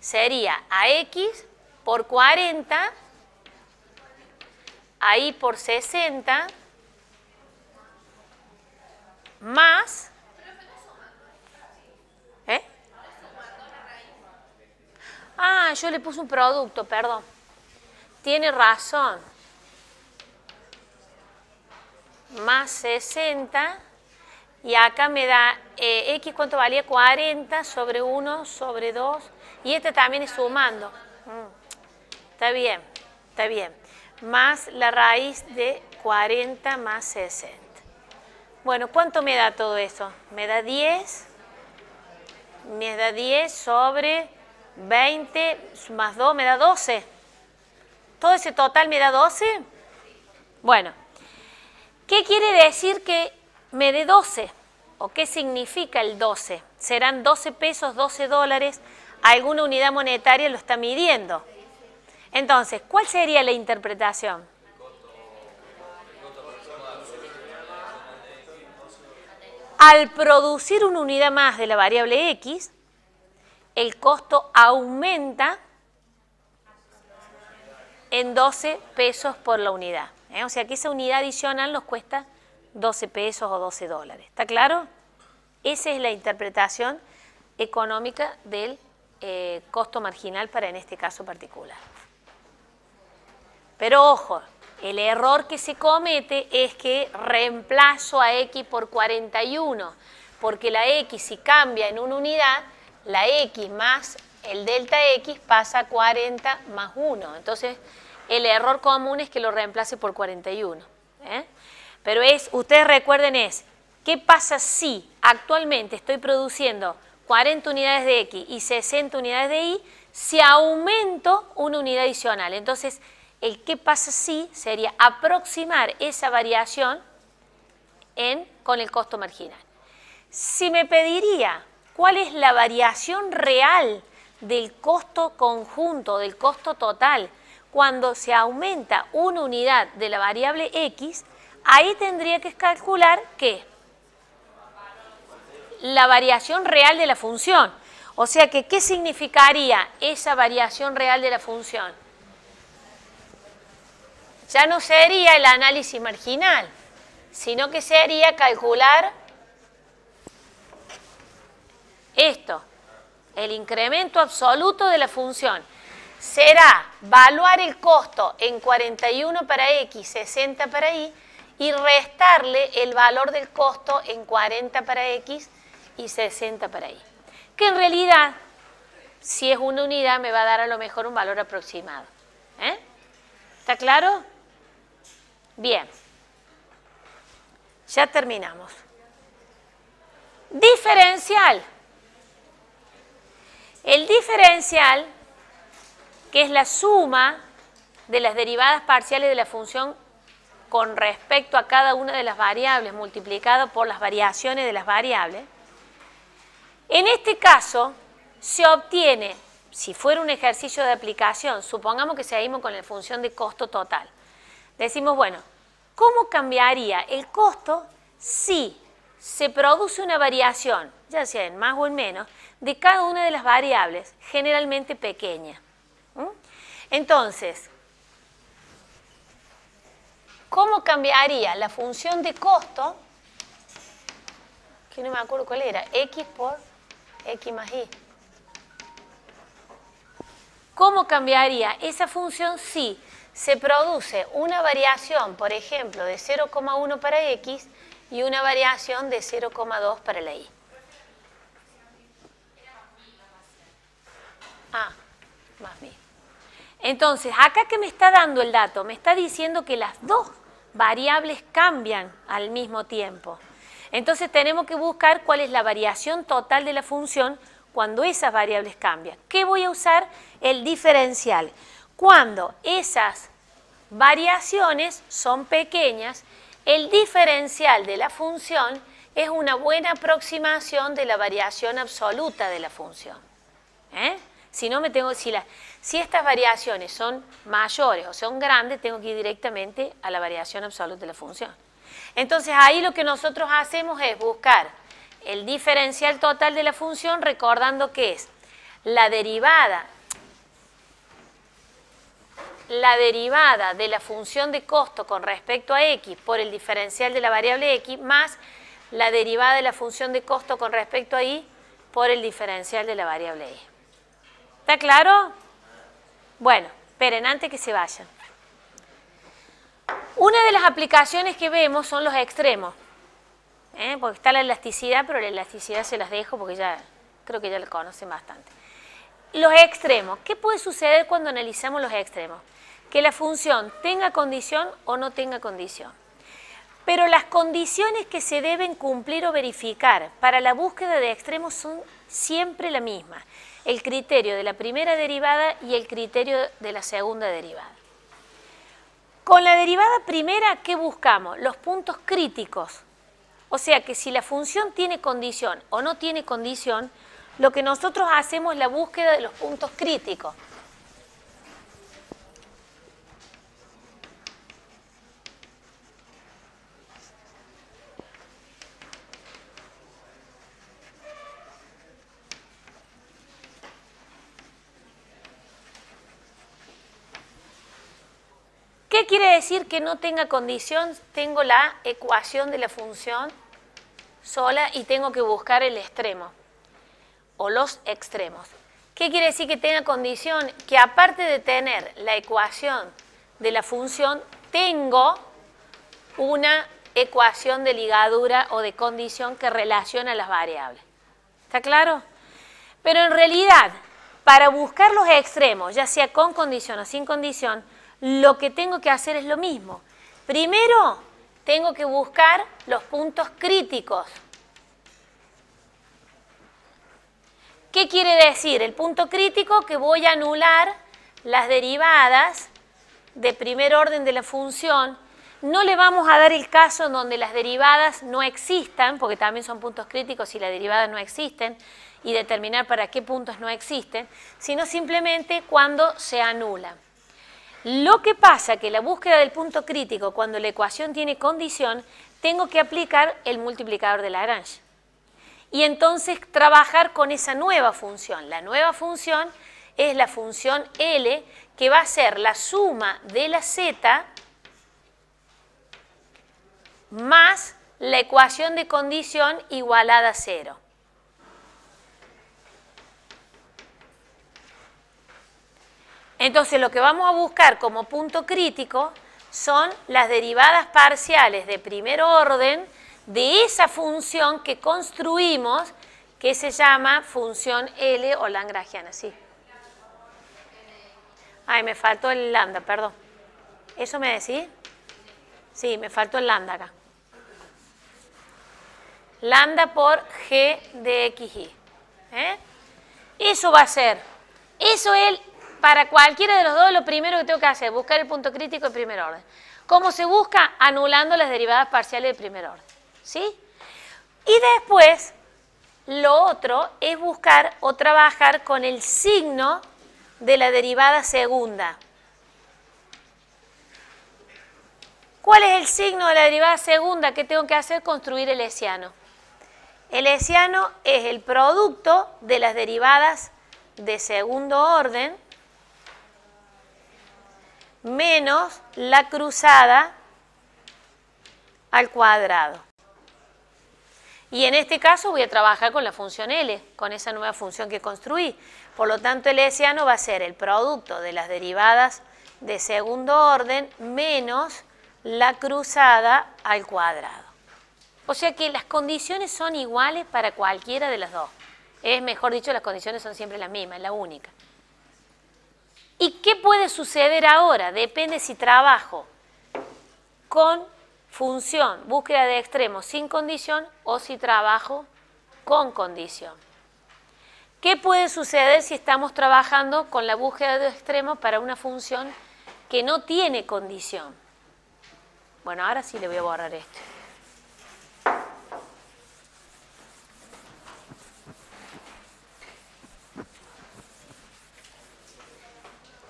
sería a X por 40, a Y por 60, más... Ah, yo le puse un producto, perdón. Tiene razón. Más 60. Y acá me da X, ¿cuánto valía? 40 sobre 1 sobre 2. Y este también es sumando. Está bien, está bien. Más la raíz de 40 más 60. Bueno, ¿cuánto me da todo eso? Me da 10. Me da 10 sobre 20 más 2 me da 12. ¿Todo ese total me da 12? Bueno, ¿qué quiere decir que me dé 12? ¿O qué significa el 12? Serán 12 pesos, 12 dólares. Alguna unidad monetaria lo está midiendo. Entonces, ¿cuál sería la interpretación? Al producir una unidad más de la variable X, el costo aumenta en 12 pesos por la unidad. O sea que esa unidad adicional nos cuesta 12 pesos o 12 dólares. ¿Está claro? Esa es la interpretación económica del costo marginal para en este caso particular. Pero ojo, el error que se comete es que reemplazo a X por 41, porque la X si cambia en una unidad, la X más el delta X pasa a 40 más 1. Entonces, el error común es que lo reemplace por 41. Pero ustedes recuerden ¿qué pasa si actualmente estoy produciendo 40 unidades de X y 60 unidades de Y, si aumento una unidad adicional? Entonces, el qué pasa si sería aproximar esa variación con el costo marginal. Si me pediría cuál es la variación real del costo conjunto, del costo total, cuando se aumenta una unidad de la variable X, ahí tendría que calcular ¿qué? La variación real de la función. O sea que, ¿qué significaría esa variación real de la función? Ya no sería el análisis marginal, sino que sería calcular esto, el incremento absoluto de la función. Será evaluar el costo en 41 para X, 60 para Y, y restarle el valor del costo en 40 para X y 60 para Y. Que en realidad si es una unidad me va a dar a lo mejor un valor aproximado. ¿Está claro? Bien. Ya terminamos. Diferencial. El diferencial, que es la suma de las derivadas parciales de la función con respecto a cada una de las variables multiplicado por las variaciones de las variables, en este caso se obtiene, si fuera un ejercicio de aplicación, supongamos que seguimos con la función de costo total. Decimos, bueno, ¿cómo cambiaría el costo si se produce una variación, ya sea en más o en menos, de cada una de las variables, generalmente pequeña? Entonces, ¿cómo cambiaría la función de costo? Que no me acuerdo cuál era, x por x más y. ¿Cómo cambiaría esa función si se produce una variación, por ejemplo, de 0,1 para x y una variación de 0,2 para la y? Más mi. Entonces, acá que me está dando el dato, me está diciendo que las dos variables cambian al mismo tiempo. Entonces tenemos que buscar cuál es la variación total de la función cuando esas variables cambian. ¿Qué voy a usar? El diferencial. Cuando esas variaciones son pequeñas, el diferencial de la función es una buena aproximación de la variación absoluta de la función. Si no me tengo, si estas variaciones son mayores o son grandes, tengo que ir directamente a la variación absoluta de la función. Entonces ahí lo que nosotros hacemos es buscar el diferencial total de la función, recordando que es la derivada de la función de costo con respecto a x por el diferencial de la variable x más la derivada de la función de costo con respecto a y por el diferencial de la variable y. ¿Está claro? Bueno, esperen antes que se vayan. Una de las aplicaciones que vemos son los extremos. Porque está la elasticidad, pero la elasticidad se las dejo porque ya creo que ya la conocen bastante. Los extremos. ¿Qué puede suceder cuando analizamos los extremos? Que la función tenga condición o no tenga condición. Pero las condiciones que se deben cumplir o verificar para la búsqueda de extremos son siempre la misma. El criterio de la primera derivada y el criterio de la segunda derivada. Con la derivada primera, ¿qué buscamos? Los puntos críticos. O sea que si la función tiene condición o no tiene condición, lo que nosotros hacemos es la búsqueda de los puntos críticos. ¿Qué quiere decir que no tenga condición? Tengo la ecuación de la función sola y tengo que buscar el extremo o los extremos. ¿Qué quiere decir que tenga condición? Que aparte de tener la ecuación de la función, tengo una ecuación de ligadura o de condición que relaciona las variables. ¿Está claro? Pero en realidad, para buscar los extremos, ya sea con condición o sin condición, lo que tengo que hacer es lo mismo. Primero, tengo que buscar los puntos críticos. ¿Qué quiere decir? El punto crítico, que voy a anular las derivadas de primer orden de la función. No le vamos a dar el caso en donde las derivadas no existan, porque también son puntos críticos si las derivadas no existen, y determinar para qué puntos no existen, sino simplemente cuando se anulan. Lo que pasa es que la búsqueda del punto crítico, cuando la ecuación tiene condición, tengo que aplicar el multiplicador de Lagrange. Y entonces trabajar con esa nueva función. La nueva función es la función L, que va a ser la suma de la z más la ecuación de condición igualada a 0. Entonces lo que vamos a buscar como punto crítico son las derivadas parciales de primer orden de esa función que construimos, que se llama función L o lagrangiana, sí. Ay, me faltó el lambda, perdón. ¿Eso me decís? Sí, me faltó el lambda acá. Lambda por G de XY. Eso va a ser. Eso es, para cualquiera de los dos, lo primero que tengo que hacer, buscar el punto crítico de primer orden. ¿Cómo se busca? Anulando las derivadas parciales de primer orden. ¿Sí? Y después, lo otro es buscar o trabajar con el signo de la derivada segunda. ¿Cuál es el signo de la derivada segunda? ¿Qué tengo que hacer? Construir el hessiano. El hessiano es el producto de las derivadas de segundo orden menos la cruzada al cuadrado. Y en este caso voy a trabajar con la función L, con esa nueva función que construí. Por lo tanto, el hessiano va a ser el producto de las derivadas de segundo orden menos la cruzada al cuadrado. O sea que las condiciones son iguales para cualquiera de las dos. Es mejor dicho, las condiciones son siempre las mismas, es la única. ¿Y qué puede suceder ahora? Depende si trabajo con función, búsqueda de extremos sin condición o si trabajo con condición. ¿Qué puede suceder si estamos trabajando con la búsqueda de extremos para una función que no tiene condición? Bueno, ahora sí le voy a borrar esto.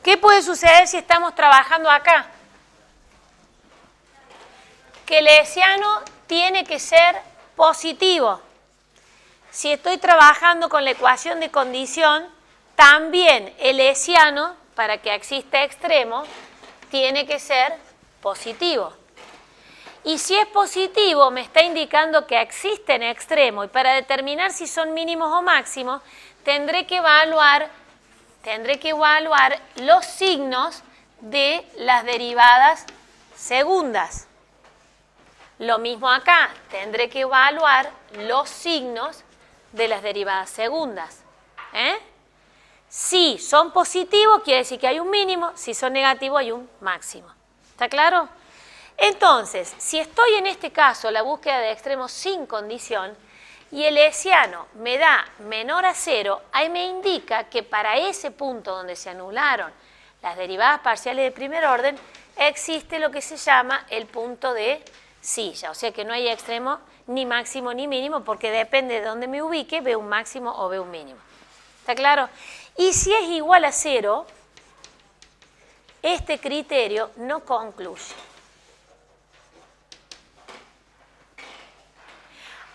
¿Qué puede suceder si estamos trabajando acá? Que el hessiano tiene que ser positivo. Si estoy trabajando con la ecuación de condición, también el hessiano, para que exista extremo, tiene que ser positivo. Y si es positivo, me está indicando que existen extremos. Y para determinar si son mínimos o máximos, tendré que evaluar los signos de las derivadas segundas. Lo mismo acá, tendré que evaluar los signos de las derivadas segundas. Si son positivos, quiere decir que hay un mínimo, si son negativos, hay un máximo. ¿Está claro? Entonces, si estoy en este caso, la búsqueda de extremos sin condición, y el hessiano me da menor a 0, ahí me indica que para ese punto donde se anularon las derivadas parciales de primer orden, existe lo que se llama el punto de silla. O sea que no hay extremo ni máximo ni mínimo, porque depende de dónde me ubique, veo un máximo o veo un mínimo. ¿Está claro? Y si es igual a 0, este criterio no concluye.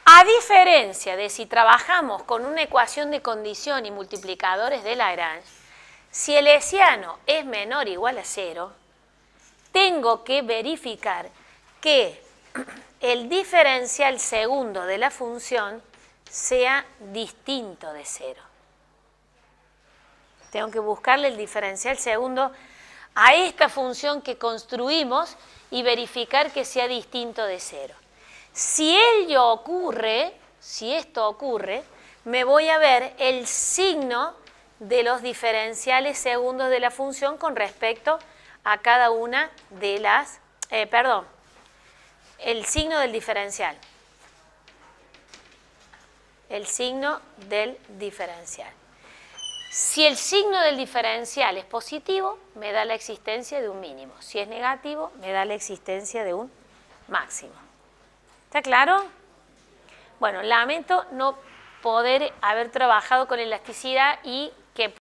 A diferencia de si trabajamos con una ecuación de condición y multiplicadores de Lagrange, si el hessiano es menor o igual a 0, tengo que verificar que el diferencial segundo de la función sea distinto de 0. Tengo que buscarle el diferencial segundo a esta función que construimos y verificar que sea distinto de 0. Si esto ocurre, me voy a ver el signo de los diferenciales segundos de la función con respecto a cada una de las, el signo del diferencial. El signo del diferencial. Si el signo del diferencial es positivo, me da la existencia de un mínimo. Si es negativo, me da la existencia de un máximo. ¿Está claro? Bueno, lamento no poder haber trabajado con elasticidad y que